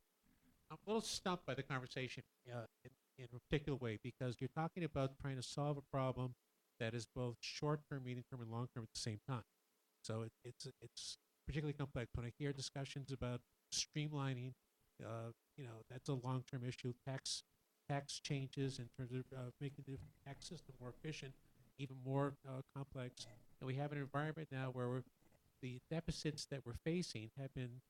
a little stumped by the conversation in a particular way, because you're talking about trying to solve a problem that is both short-term, medium-term, and long-term at the same time. So it's particularly complex. When I hear discussions about streamlining, that's a long-term issue. Tax changes in terms of making the tax system more efficient, even more complex. And we have an environment now where the deficits that we're facing have been,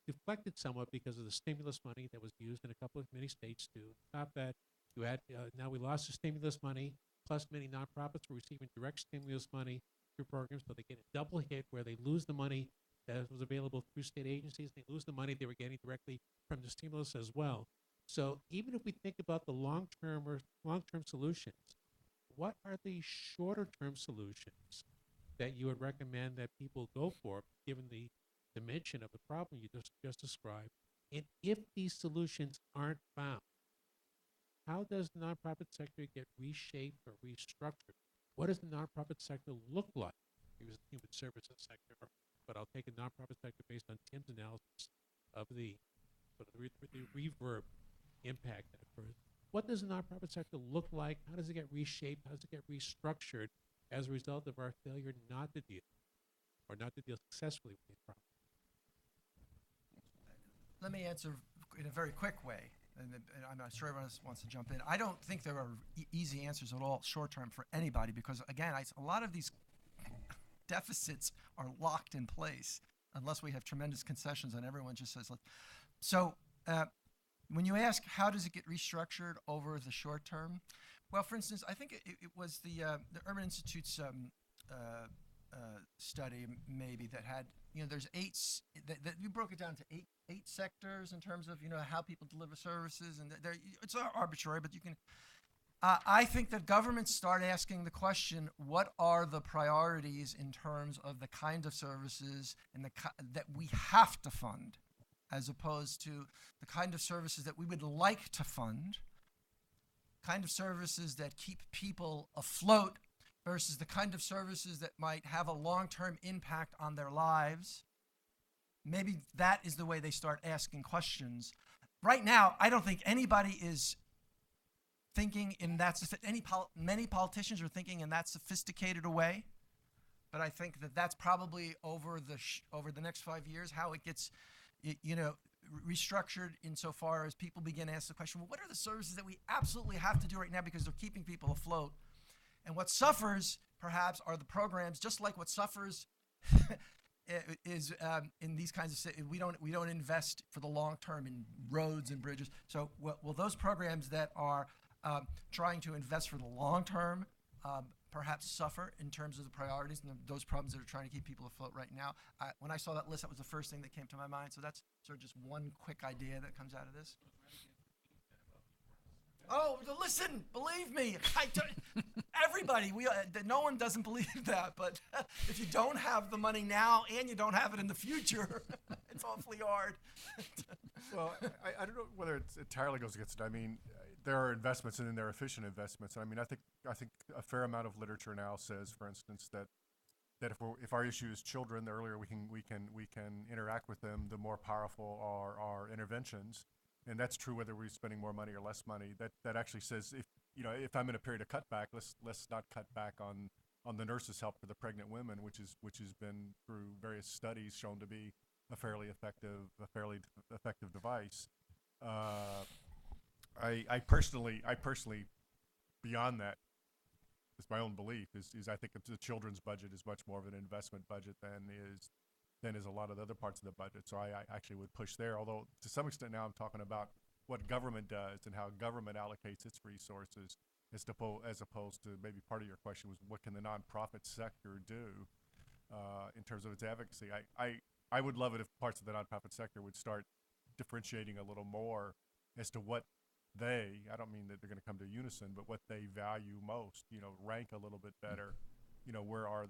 deflected somewhat because of the stimulus money that was used in many states to stop that. You had now we lost the stimulus money, plus many nonprofits were receiving direct stimulus money through programs, so they get a double hit where they lose the money that was available through state agencies, they lose the money they were getting directly from the stimulus as well. So even if we think about the long-term solutions, what are the shorter-term solutions that you would recommend that people go for, given the dimension of the problem you just described? And if these solutions aren't found, how does the nonprofit sector get reshaped or restructured? What does the nonprofit sector look like? It was the human services sector, but I'll take a nonprofit sector based on Tim's analysis of the sort of the reverb impact that occurs. What does the nonprofit sector look like? How does it get reshaped? How does it get restructured as a result of our failure not to deal successfully with these problems? Let me answer in a very quick way, and I'm not sure everyone else wants to jump in. I don't think there are easy answers at all short term for anybody, because again, a lot of these deficits are locked in place unless we have tremendous concessions and everyone just says, so when you ask how does it get restructured over the short term, well, for instance, I think it was the Urban Institute's study maybe that had, there's that we broke it down to eight sectors in terms of, how people deliver services, and it's arbitrary, but you can, I think that governments start asking the question, what are the priorities in terms of the kind of services and that we have to fund, as opposed to the kind of services that we would like to fund, kind of services that keep people afloat versus the kind of services that might have a long-term impact on their lives. Maybe that is the way they start asking questions. Right now, I don't think anybody is thinking in that, many politicians are thinking in that sophisticated a way, but I think that that's probably over the next 5 years, how it gets, restructured insofar as people begin to ask the question, well, what are the services that we absolutely have to do right now because they're keeping people afloat? And what suffers, perhaps, are the programs, just like what suffers is in these kinds of, we don't invest for the long term in roads and bridges. So will those programs that are trying to invest for the long term perhaps suffer in terms of the priorities and those problems that are trying to keep people afloat right now? When I saw that list, that was the first thing that came to my mind. So that's sort of just one quick idea that comes out of this. Oh, listen, believe me, everybody, no one doesn't believe that, but if you don't have the money now and you don't have it in the future, it's awfully hard. Well, I don't know whether it entirely goes against it. I mean, there are investments and then there are efficient investments. I mean, I think a fair amount of literature now says, for instance, that if our issue is children, the earlier we can interact with them, the more powerful are our interventions. And that's true whether we're spending more money or less money. That actually says if I'm in a period of cutback, let's not cut back on the nurses' help for the pregnant women, which has been through various studies shown to be a fairly effective device. I personally, beyond that, it's my own belief is I think the children's budget is much more of an investment budget than is a lot of the other parts of the budget. So I actually would push there, although to some extent now I'm talking about what government does and how government allocates its resources as opposed to maybe part of your question was what can the nonprofit sector do in terms of its advocacy. I would love it if parts of the nonprofit sector would start differentiating a little more as to what I don't mean that they're going to come to unison, but what they value most, rank a little bit better. Where are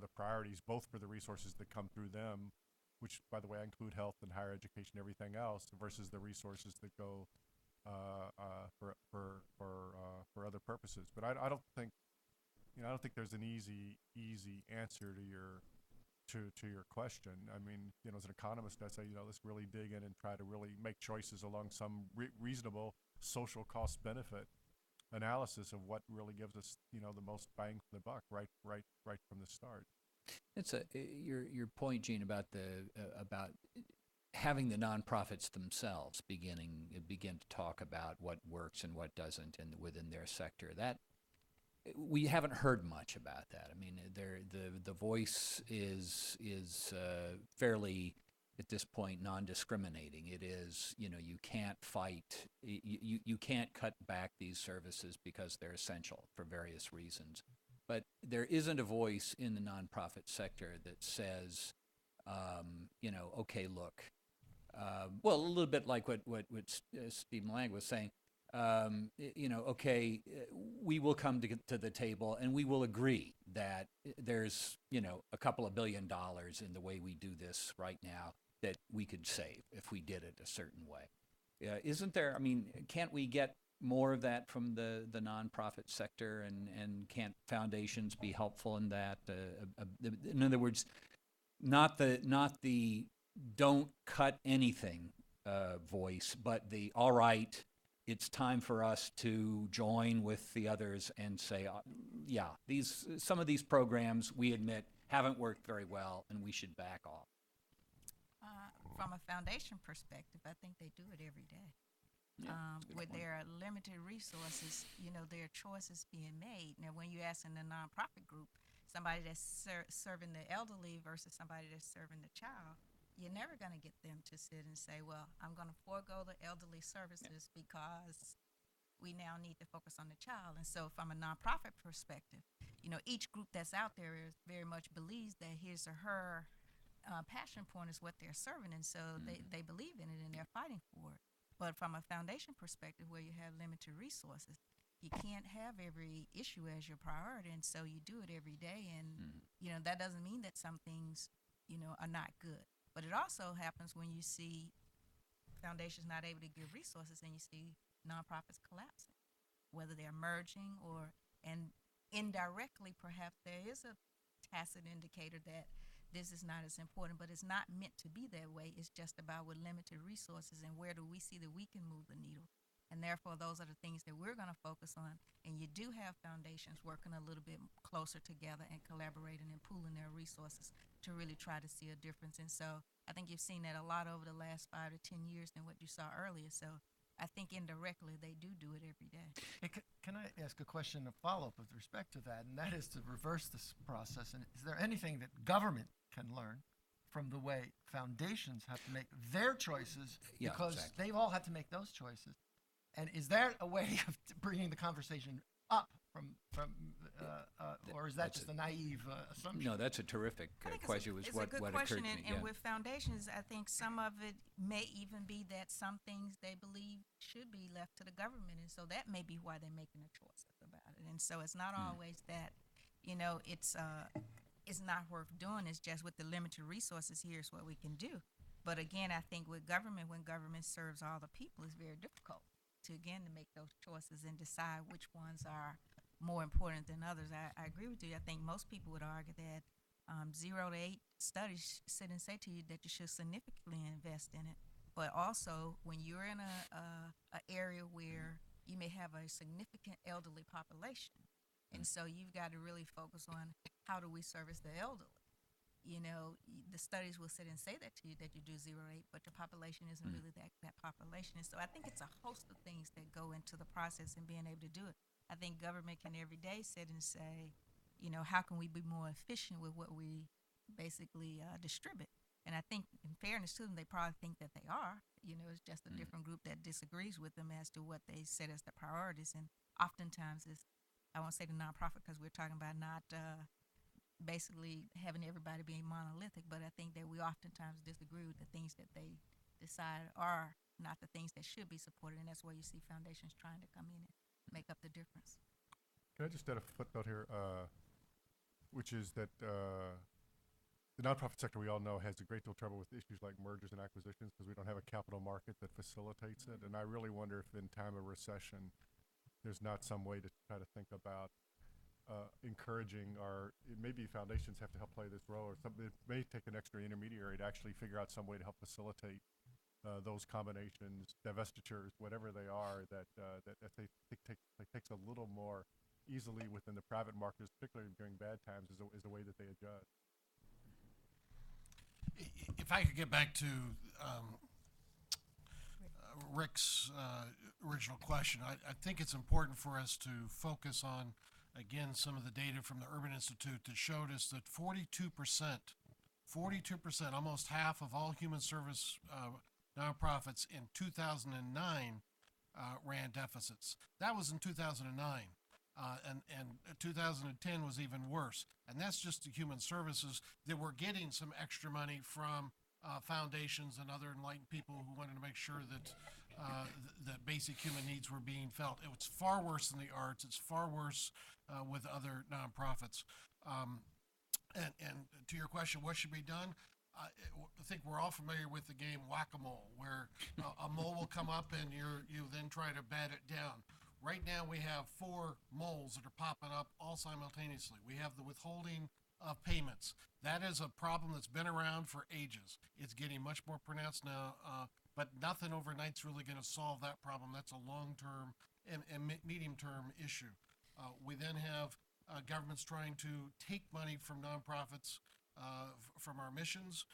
the priorities, both for the resources that come through them, which, by the way, I include health and higher education, everything else, versus the resources that go for other purposes. But I don't think, I don't think there's an easy answer to your question. I mean, as an economist, I say, let's really dig in and try to really make choices along some reasonable social cost benefit analysis of what really gives us, the most bang for the buck right from the start. It's your point, Gene, about about having the nonprofits themselves begin to talk about what works and what doesn't within their sector. That we haven't heard much about that. I mean, the voice is fairly, at this point, non-discriminating. It is, you can't fight, you can't cut back these services because they're essential for various reasons. But there isn't a voice in the nonprofit sector that says, okay, look, well, a little bit like what Steve Lang was saying. Okay, we will come to the table and we will agree that there's, a couple of $1 billion in the way we do this right now that we could save if we did it a certain way. Isn't there? I mean, can't we get more of that from the nonprofit sector, and can't foundations be helpful in that? In other words, not the don't cut anything voice, but the all right, it's time for us to join with the others and say, yeah, some of these programs we admit haven't worked very well, and we should back off. From a foundation perspective, I think they do it every day. With their limited resources, there are choices being made. Now, when you ask in the nonprofit group, somebody that's serving the elderly versus somebody that's serving the child, you're never going to get them to sit and say, well, I'm going to forego the elderly services because we now need to focus on the child. And so from a nonprofit perspective, each group that's out there very much believes that his or her passion point is what they're serving. And so they believe in it and they're fighting for it. But from a foundation perspective, where you have limited resources, you can't have every issue as your priority. And so you do it every day. And, that doesn't mean that some things, are not good. But it also happens when you see foundations not able to give resources and you see nonprofits collapsing, whether they're merging and indirectly perhaps there is a tacit indicator that this is not as important, but it's not meant to be that way. It's just about with limited resources and where do we see that we can move the needle. And therefore, those are the things that we're going to focus on. And you do have foundations working a little bit closer together and collaborating and pooling their resources to really try to see a difference. And so I think you've seen that a lot over the last 5 to 10 years than what you saw earlier. So I think indirectly they do it every day. Hey, can I ask a question, a follow-up with respect to that? And that is to reverse this process. And is there anything that government can learn from the way foundations have to make their choices? Yeah, Because exactly. they've all had to make those choices. And is there a way of bringing the conversation up or is that just a naive assumption? No, that's a terrific question. It's What a good occurred question, to me. and Yeah. with foundations, I think some of it may even be that some things they believe should be left to the government, and so that may be why they're making the choices about it. And so it's not always that, it's not worth doing. It's just with the limited resources, here's what we can do. But again, I think with government, when government serves all the people, it's very difficult to make those choices and decide which ones are more important than others. I agree with you. I think most people would argue that 0 to 8 studies sit and say to you that you should significantly invest in it. But also, when you're in a area where you may have a significant elderly population, and so you've got to really focus on how do we service the elderly. The studies will sit and say that to you, that you do 0 to 8, but your population isn't really that population. And so I think it's a host of things that go into the process and being able to do it. I think government can every day sit and say, how can we be more efficient with what we basically distribute? And I think in fairness to them, they probably think that they are. It's just a different group that disagrees with them as to what they set as the priorities. And oftentimes it's, I won't say the nonprofit because we're talking about not basically having everybody being monolithic, but I think that we oftentimes disagree with the things that they decide are not the things that should be supported, and that's why you see foundations trying to come in and make up the difference. Can I just add a footnote here, which is that The nonprofit sector, we all know, has a great deal of trouble with issues like mergers and acquisitions because we don't have a capital market that facilitates it. And I really wonder if in time of recession, there's not some way to try to think about encouraging maybe foundations have to help play this role, or something. It may take an extra intermediary to actually figure out some way to help facilitate those combinations, divestitures, whatever they are, that takes a little more easily within the private markets, particularly during bad times, is a way that they adjust. If I could get back to Rick's original question, I think it's important for us to focus on, again, some of the data from the Urban Institute that showed us that 42%, almost half of all human service nonprofits in 2009 ran deficits. That was in 2009. And 2010 was even worse. And that's just the human services that were getting some extra money from foundations and other enlightened people who wanted to make sure that that basic human needs were being felt. It was far worse in the arts. It's far worse with other nonprofits. And to your question, what should be done? I think we're all familiar with the game whack-a-mole, where a mole will come up and you then try to bat it down. Right now we have 4 moles that are popping up all simultaneously. We have the withholding of payments. That is a problem that's been around for ages. It's getting much more pronounced now, but nothing overnight's really going to solve that problem. That's a long-term and medium-term issue. We then have governments trying to take money from nonprofits from our missions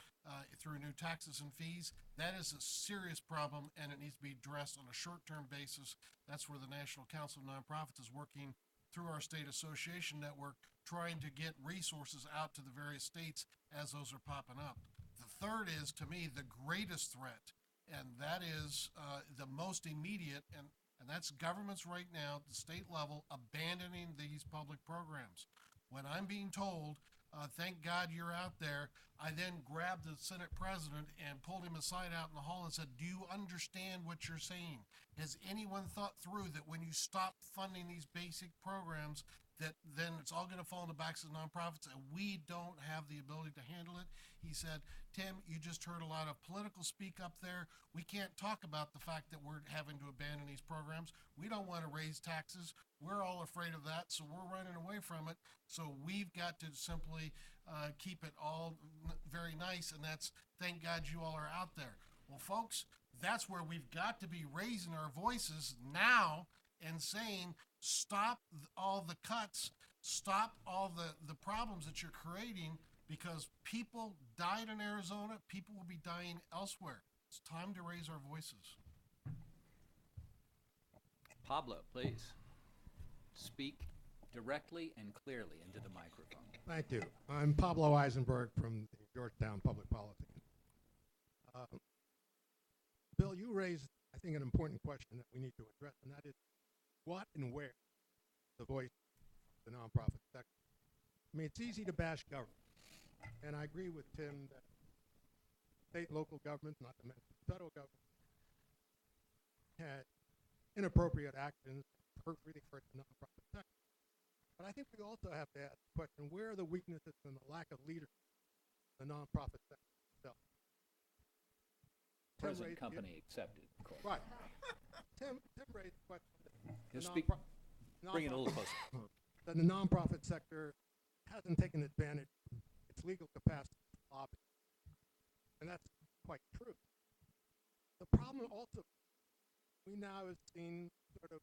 through new taxes and fees. That is a serious problem, and it needs to be addressed on a short-term basis. That's where the National Council of Nonprofits is working through our state association network, trying to get resources out to the various states as those are popping up. The third is, to me, the greatest threat, and that is the most immediate, and that's governments right now at the state level abandoning these public programs. When I'm being told, thank God you're out there, I then grabbed the Senate president and pulled him aside out in the hall and said, do you understand what you're saying? Has anyone thought through that when you stop funding these basic programs, that then it's all going to fall in the backs of nonprofits and we don't have the ability to handle it? He said, Tim, you just heard a lot of political speak up there. We can't talk about the fact that we're having to abandon these programs. We don't want to raise taxes. We're all afraid of that, so we're running away from it. So we've got to simply keep it all very nice, and that's thank God you all are out there. Well, folks, that's where we've got to be raising our voices now and saying, stop all the cuts, stop all the problems that you're creating, because people died in Arizona, people will be dying elsewhere. It's time to raise our voices. Pablo, please speak directly and clearly into the microphone. Thank you. I'm Pablo Eisenberg from the Georgetown Public Policy. Bill, you raised, I think, an important question that we need to address, and that is what and where the voice of the nonprofit sector. I mean, it's easy to bash government, and I agree with Tim that state and local governments, not to mention federal government, had inappropriate actions that really hurt the nonprofit sector. But I think we also have to ask the question, where are the weaknesses and the lack of leadership in the nonprofit sector itself? Present company accepted, of course. Right. Tim raised the question that Bring it a little closer. that the nonprofit sector hasn't taken advantage of its legal capacity to lobby. And that's quite true. The problem also, we now have seen sort of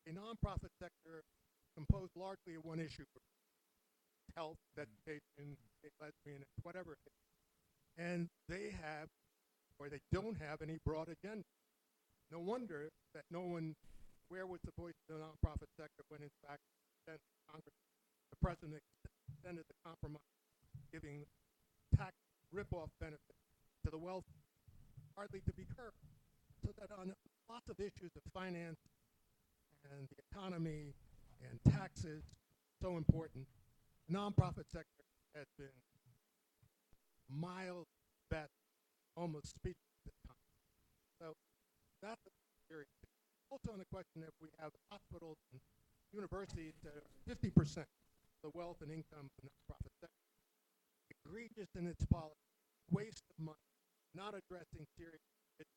a nonprofit sector composed largely of one issue: health, education, lesbian, whatever it is. And they have, or they don't have, any broad agenda. No wonder that no one, where was the voice of the nonprofit sector when in fact then Congress, the president extended the compromise, giving tax rip-off benefits to the wealthy, hardly to be heard. So that on lots of issues of finance and the economy and taxes, so important, the nonprofit sector has been mild, best, almost speechless at times. So that's a serious issue. Also on the question that we have hospitals and universities that are 50% of the wealth and income of the nonprofit sector. A egregious in its policy, waste of money, not addressing serious issues.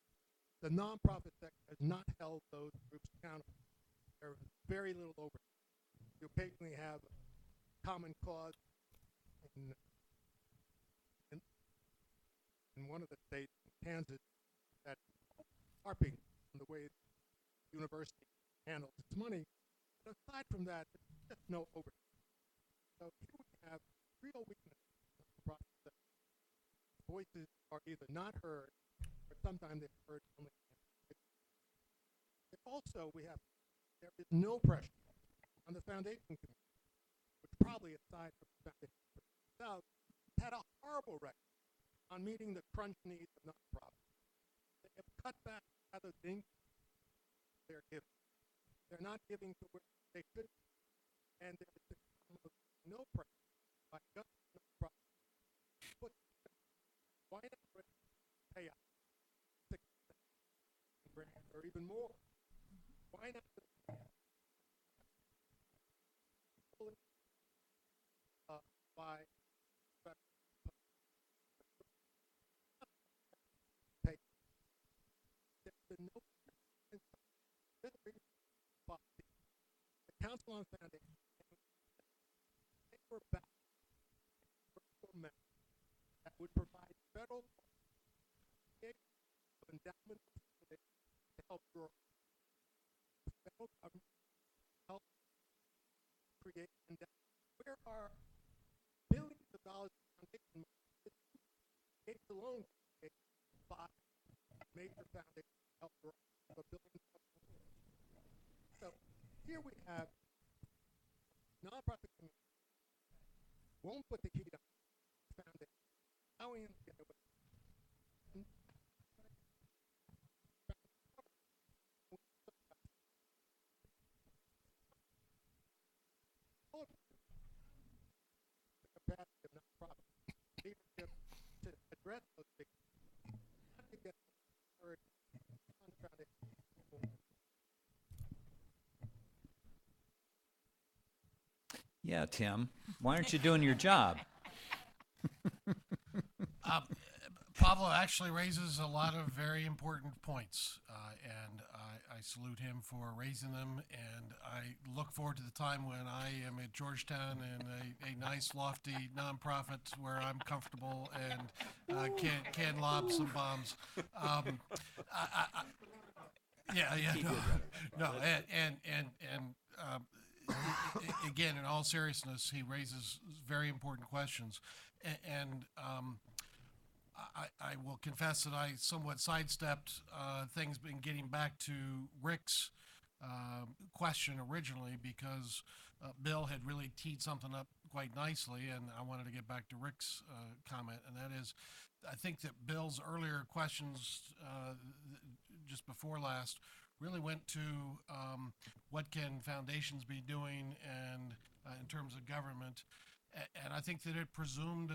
The nonprofit sector has not held those groups accountable. There is very little oversight. You occasionally have common cause in, in, in one of the states, Kansas, that harping on the way the university handles its money. But aside from that, there's just no oversight. So here we have real weakness in the process that voices are either not heard or sometimes they're heard only. Also, there is no pressure on the foundation committee, which probably aside from the foundation itself, had a horrible record on meeting the crunch needs of nonprofits. They have cut back rather than they're giving. They're not giving to where they should be. And there is almost no pressure by government nonprofits. But why not pay out 6 grand or even more? Why not by pay? There's been no policy. The Council on Foundation, they were back that would provide federal of endowment to help grow. The federal government help create endowment. Where are billions of dollars in foundation money? Gates alone create 5 major foundations to help grow $1 billion. So here we have nonprofit community won't put the key down foundation. How we get away? The capacity of nonprofit leadership to address those big not to get heard on foundation. Yeah, Tim, why aren't you doing your job? Pablo actually raises a lot of very important points, and I salute him for raising them. And I look forward to the time when I am at Georgetown in a nice, lofty nonprofit where I'm comfortable and can lob some bombs. Yeah, no, again, in all seriousness, he raises very important questions, and I will confess that I somewhat sidestepped things in getting back to Rick's question originally because Bill had really teed something up quite nicely, and I wanted to get back to Rick's comment, and that is, I think that Bill's earlier questions just before last really went to what can foundations be doing and in terms of government, and I think that it presumed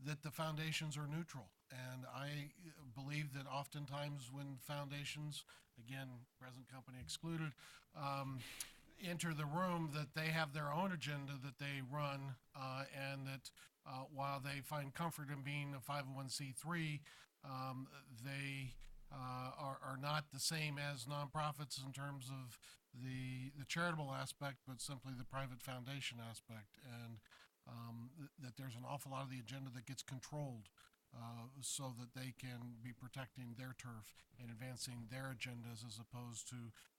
that the foundations are neutral. And I believe that oftentimes when foundations, again, present company excluded, enter the room, that they have their own agenda that they run, and that while they find comfort in being a 501c3, they are not the same as nonprofits in terms of the charitable aspect, but simply the private foundation aspect, and that there's an awful lot of the agenda that gets controlled so that they can be protecting their turf and advancing their agendas as opposed to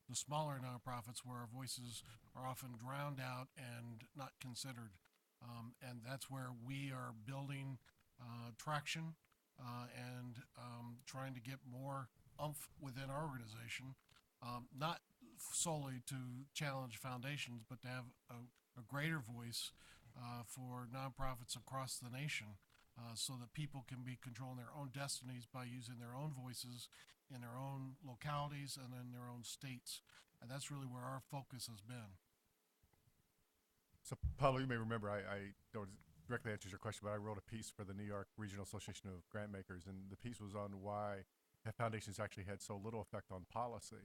the smaller nonprofits where our voices are often drowned out and not considered. And that's where we are building traction and trying to get more oomph within our organization, not solely to challenge foundations, but to have a greater voice for nonprofits across the nation so that people can be controlling their own destinies by using their own voices in their own localities and in their own states. And that's really where our focus has been. So, Pablo, you may remember, I don't directly answer your question, but I wrote a piece for the New York Regional Association of Grant Makers, and the piece was on why foundations actually had so little effect on policy.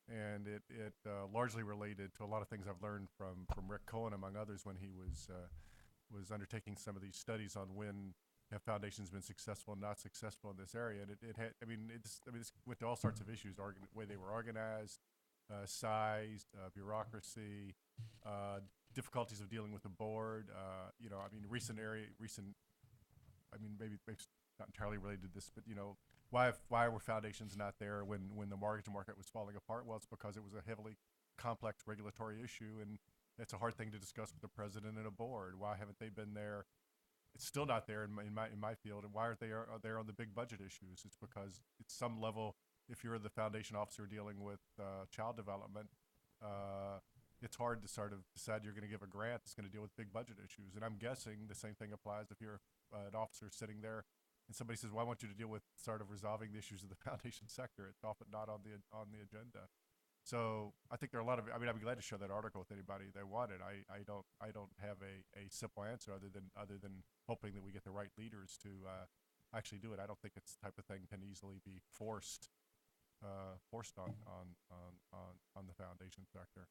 And it largely related to a lot of things I've learned from Rick Cohen, among others, when he was was undertaking some of these studies on when have foundations been successful and not successful in this area, and it had, this went to all sorts of issues, way they were organized, size, bureaucracy, difficulties of dealing with the board. Maybe it's not entirely related to this, but why were foundations not there when the mortgage market was falling apart? Well, it's because it was a heavily complex regulatory issue, and it's a hard thing to discuss with the president and a board. Why haven't they been there? It's still not there in my field, and why aren't they are there on the big budget issues? It's because at some level, if you're the foundation officer dealing with child development, it's hard to sort of decide you're going to give a grant that's going to deal with big budget issues. And I'm guessing the same thing applies if you're an officer sitting there and somebody says, well, I want you to deal with sort of resolving the issues of the foundation sector. It's often not on the agenda. So I think there are a lot of, I'd be glad to share that article with anybody they want it. I don't have a simple answer other than hoping that we get the right leaders to actually do it. I don't think it's the type of thing can easily be forced on the foundation sector.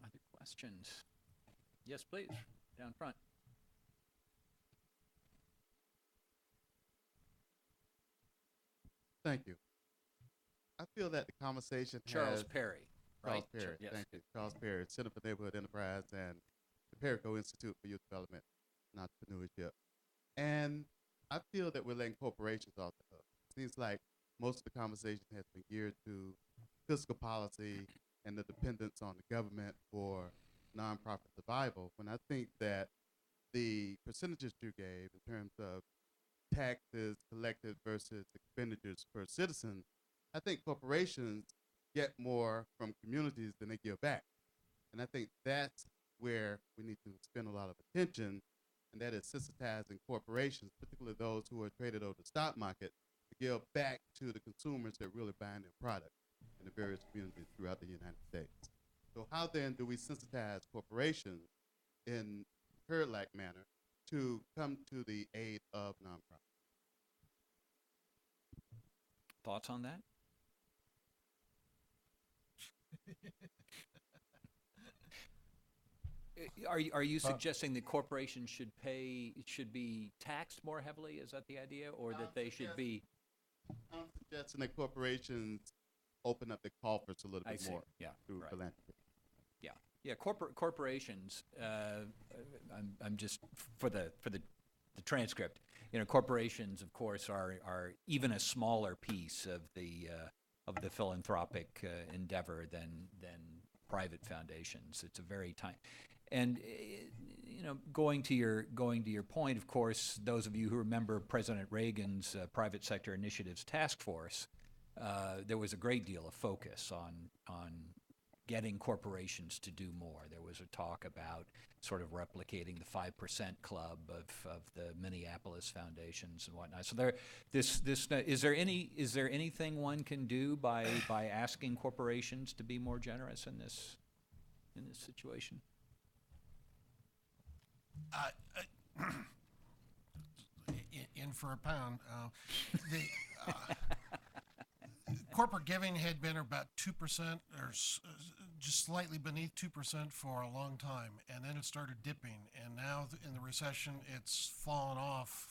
Other questions? Yes, please, down front. Thank you. I feel that the conversation Charles has Perry, Charles right? Perry. Yes. Thank you. Charles Perry, Center for Neighborhood Enterprise and the Perico Institute for Youth Development and Entrepreneurship. And I feel that we're letting corporations off the hook. Seems like most of the conversation has been geared to fiscal policy and the dependence on the government for nonprofit survival, when I think that the percentages you gave in terms of taxes collected versus expenditures per citizen, I think corporations get more from communities than they give back. And I think that's where we need to spend a lot of attention, and that is sensitizing corporations, particularly those who are traded over the stock market, to give back to the consumers that really buying their product in the various communities throughout the United States. So how then do we sensitize corporations in a herd-like manner to come to the aid of nonprofits? Thoughts on that? Are you suggesting that corporations should be taxed more heavily? Is that the idea, or that they should be? I'm suggesting that corporations open up their coffers a little I bit see. more Yeah, through right. philanthropy. Yeah. Corporations. I'm just for the transcript. Corporations, of course, are even a smaller piece of the philanthropic endeavor than private foundations. It's a very tiny. And going to your point, of course, those of you who remember President Reagan's Private Sector Initiatives Task Force, there was a great deal of focus on getting corporations to do more. There was a talk about sort of replicating the 5% club of the Minneapolis foundations and whatnot. So is there anything one can do by asking corporations to be more generous in this situation? In for a pound. The corporate giving had been about 2% or just slightly beneath 2% for a long time, and then it started dipping, and now in the recession it's fallen off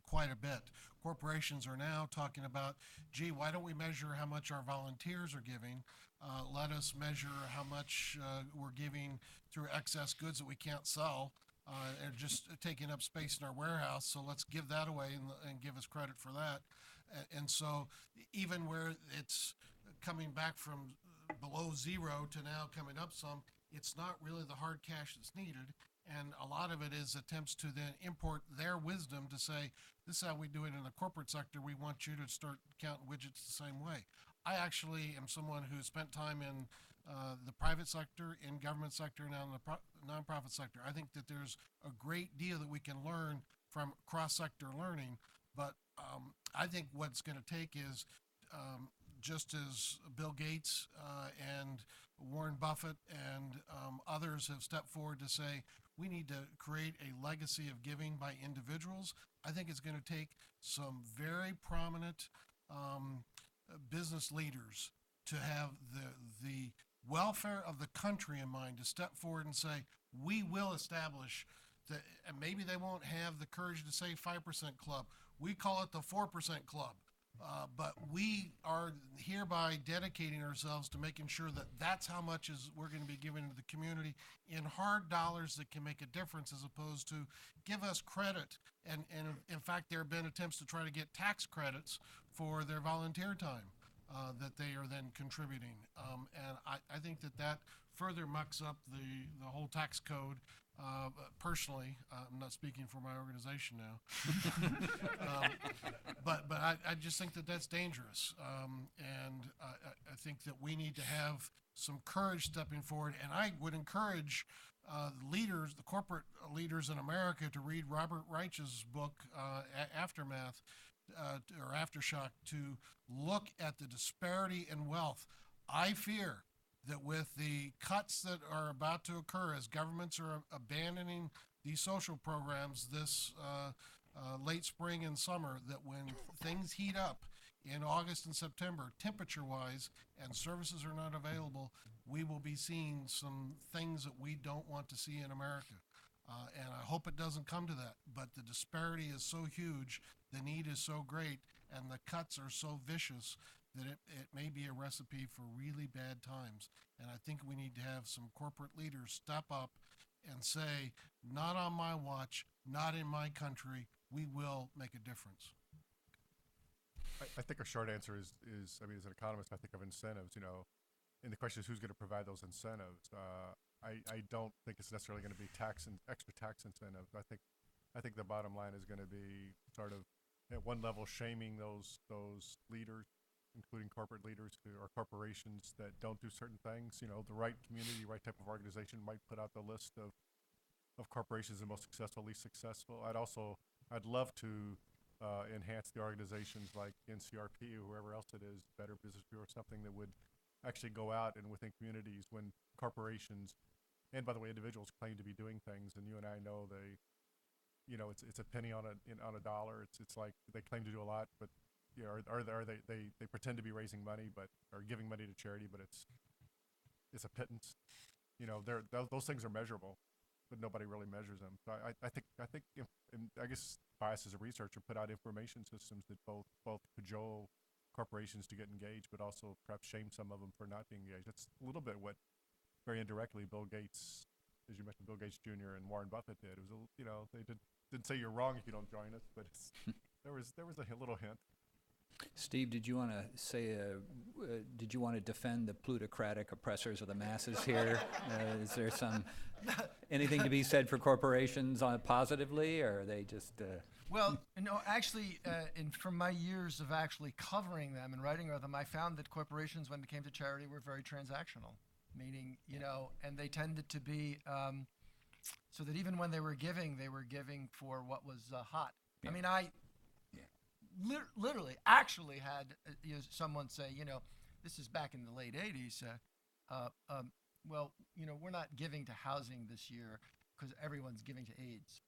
quite a bit. Corporations are now talking about, gee, why don't we measure how much our volunteers are giving? Let us measure how much we're giving through excess goods that we can't sell. And just taking up space in our warehouse, so let's give that away and give us credit for that. And so even where it's coming back from below zero to now coming up some, it's not really the hard cash that's needed. And a lot of it is attempts to then import their wisdom to say, this is how we do it in the corporate sector. We want you to start counting widgets the same way. I actually am someone who spent time in the private sector, in government sector, and now in the nonprofit sector. I think that there's a great deal that we can learn from cross-sector learning, but I think what's going to take is just as Bill Gates and Warren Buffett and others have stepped forward to say we need to create a legacy of giving by individuals. I think it's going to take some very prominent business leaders to have the welfare of the country in mind to step forward and say, we will establish that, and maybe they won't have the courage to say 5% club. We call it the 4% club. But we are hereby dedicating ourselves to making sure that that's how much is we're going to be giving to the community in hard dollars that can make a difference, as opposed to give us credit. And in fact, there have been attempts to try to get tax credits for their volunteer time that they are then contributing. And I think that further mucks up the whole tax code. Personally, I'm not speaking for my organization now, but I just think that that's dangerous, and I think that we need to have some courage stepping forward. And I would encourage leaders, the corporate leaders in America, to read Robert Reich's book, Aftermath, or Aftershock, to look at the disparity in wealth. I fear that with the cuts that are about to occur as governments are abandoning these social programs this late spring and summer, that when things heat up in August and September, temperature-wise, and services are not available, we will be seeing some things that we don't want to see in America. And I hope it doesn't come to that, but the disparity is so huge, the need is so great, and the cuts are so vicious that it may be a recipe for really bad times. And I think we need to have some corporate leaders step up and say, not on my watch, not in my country, we will make a difference. I think a short answer is, I mean, as an economist, I think of incentives, you know, and the question is who's going to provide those incentives. I don't think it's necessarily going to be extra tax incentives. I think the bottom line is going to be sort of at one level shaming those leaders, including corporate leaders or corporations that don't do certain things. You know, the right community, right type of organization might put out the list of corporations, the most successful, least successful. I'd love to enhance the organizations like NCRP or whoever else it is, Better Business Bureau, or something that would actually go out and within communities when corporations, and by the way, individuals claim to be doing things, and you and I know it's a penny on a dollar. It's like they claim to do a lot, but you know, they pretend to be raising money, but or giving money to charity, but it's a pittance. You know, those things are measurable, but nobody really measures them. So I think and I guess bias as a researcher put out information systems that both cajole corporations to get engaged, but also perhaps shame some of them for not being engaged. That's a little bit what very indirectly Bill Gates, as you mentioned, Bill Gates Jr. and Warren Buffett did. It was they didn't say you're wrong if you don't join us, but there was a little hint. Steve, did you want to say, did you want to defend the plutocratic oppressors of the masses here? Is there anything to be said for corporations positively, or are they just... Well, no, actually, from my years of actually covering them and writing about them, I found that corporations, when it came to charity, were very transactional, meaning, and they tended to be, so that even when they were giving for what was hot. Yeah. I mean, literally actually had someone say, this is back in the late 80s, well, we're not giving to housing this year because everyone's giving to AIDS.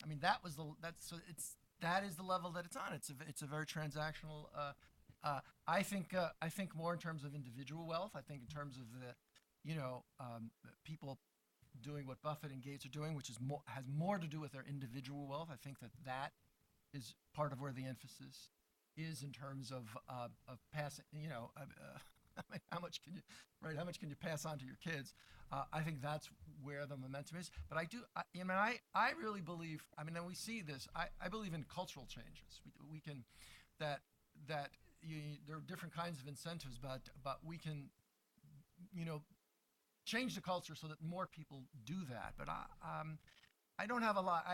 I mean, that is the level that it's on. It's a very transactional. I think more in terms of individual wealth. I think in terms of the people doing what Buffett and Gates are doing, which has more to do with their individual wealth. I think that is part of where the emphasis is in terms of passing. How much can you pass on to your kids? I think that's where the momentum is. But I really believe. I mean, and we see this. I believe in cultural changes. We can there are different kinds of incentives, but we can change the culture so that more people do that. But I don't have a lot.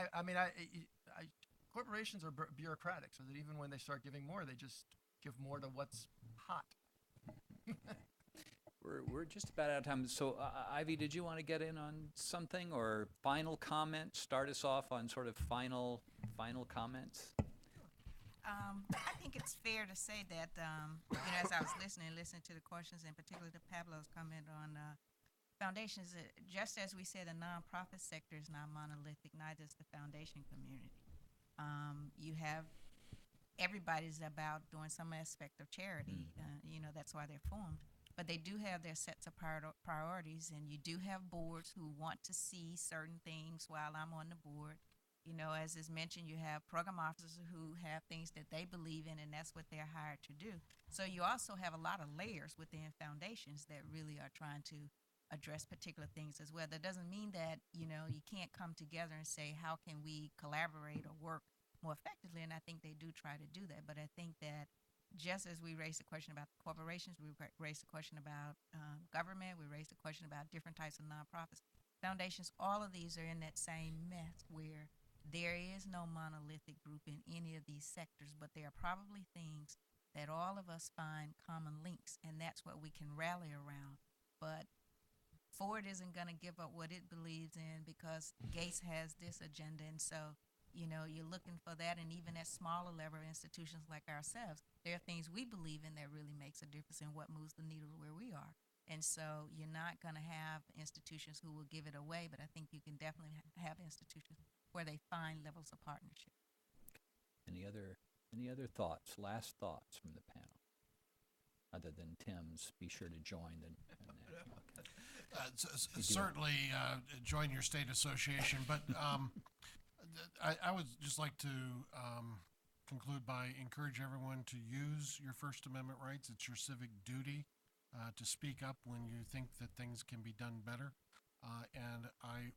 Corporations are bureaucratic, so that even when they start giving more, they just give more to what's hot. We're just about out of time. So, Ivy, did you want to get in on something or final comments? Start us off on sort of final comments. I think it's fair to say that as I was listening to the questions, and particularly to Pablo's comment on foundations, just as we said, the nonprofit sector is not monolithic, neither is the foundation community. You have everybody's about doing some aspect of charity. That's why they're formed. but they do have their sets of priorities, and you do have boards who want to see certain things while I'm on the board. You know, as is mentioned, you have program officers who have things that they believe in, and that's what they're hired to do. So you also have a lot of layers within foundations that really are trying to address particular things as well. That doesn't mean that, you know, you can't come together and say, how can we collaborate or work more effectively? And I think they do try to do that. But I think that just as we raised the question about corporations, we raised the question about government, we raised the question about different types of nonprofits, foundations, all of these are in that same mess where there is no monolithic group in any of these sectors, but there are probably things that all of us find common links, and that's what we can rally around. But Ford isn't going to give up what it believes in because Gates has this agenda, and so, you know, you're looking for that. And even at smaller level institutions like ourselves, there are things we believe in that really makes a difference in what moves the needle where we are. And so you're not going to have institutions who will give it away, but I think you can definitely have institutions where they find levels of partnership. Any other thoughts, last thoughts from the panel? Other than Tim's, be sure to join the. Certainly join your state association, but I would just like to conclude by encourage everyone to use your First Amendment rights. It's your civic duty to speak up when you think that things can be done better. And I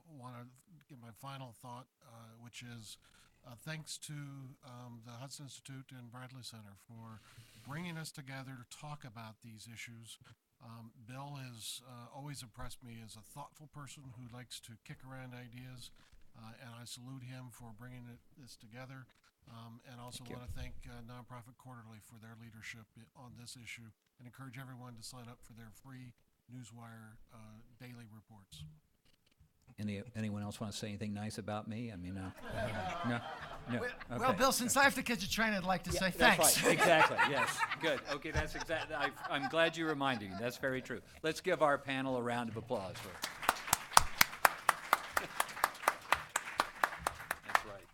want to give my final thought, which is thanks to the Hudson Institute and Bradley Center for bringing us together to talk about these issues. Bill has always impressed me as a thoughtful person who likes to kick around ideas, and I salute him for bringing this together. And also want to thank Nonprofit Quarterly for their leadership on this issue, and encourage everyone to sign up for their free Newswire daily reports. Anyone else want to say anything nice about me? I mean, no. Well, Okay. Bill, since I have to catch a train, I'd like to say That's thanks. right. Exactly. Yes. Good. Okay. That's exactly. I'm glad you reminded me. That's very true. Let's give our panel a round of applause for. That's right.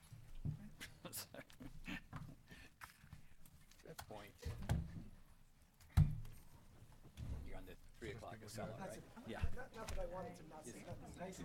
Good point. You're on the 3 o'clock Acela, right? Yeah. Not that I wanted to not say nothing nice.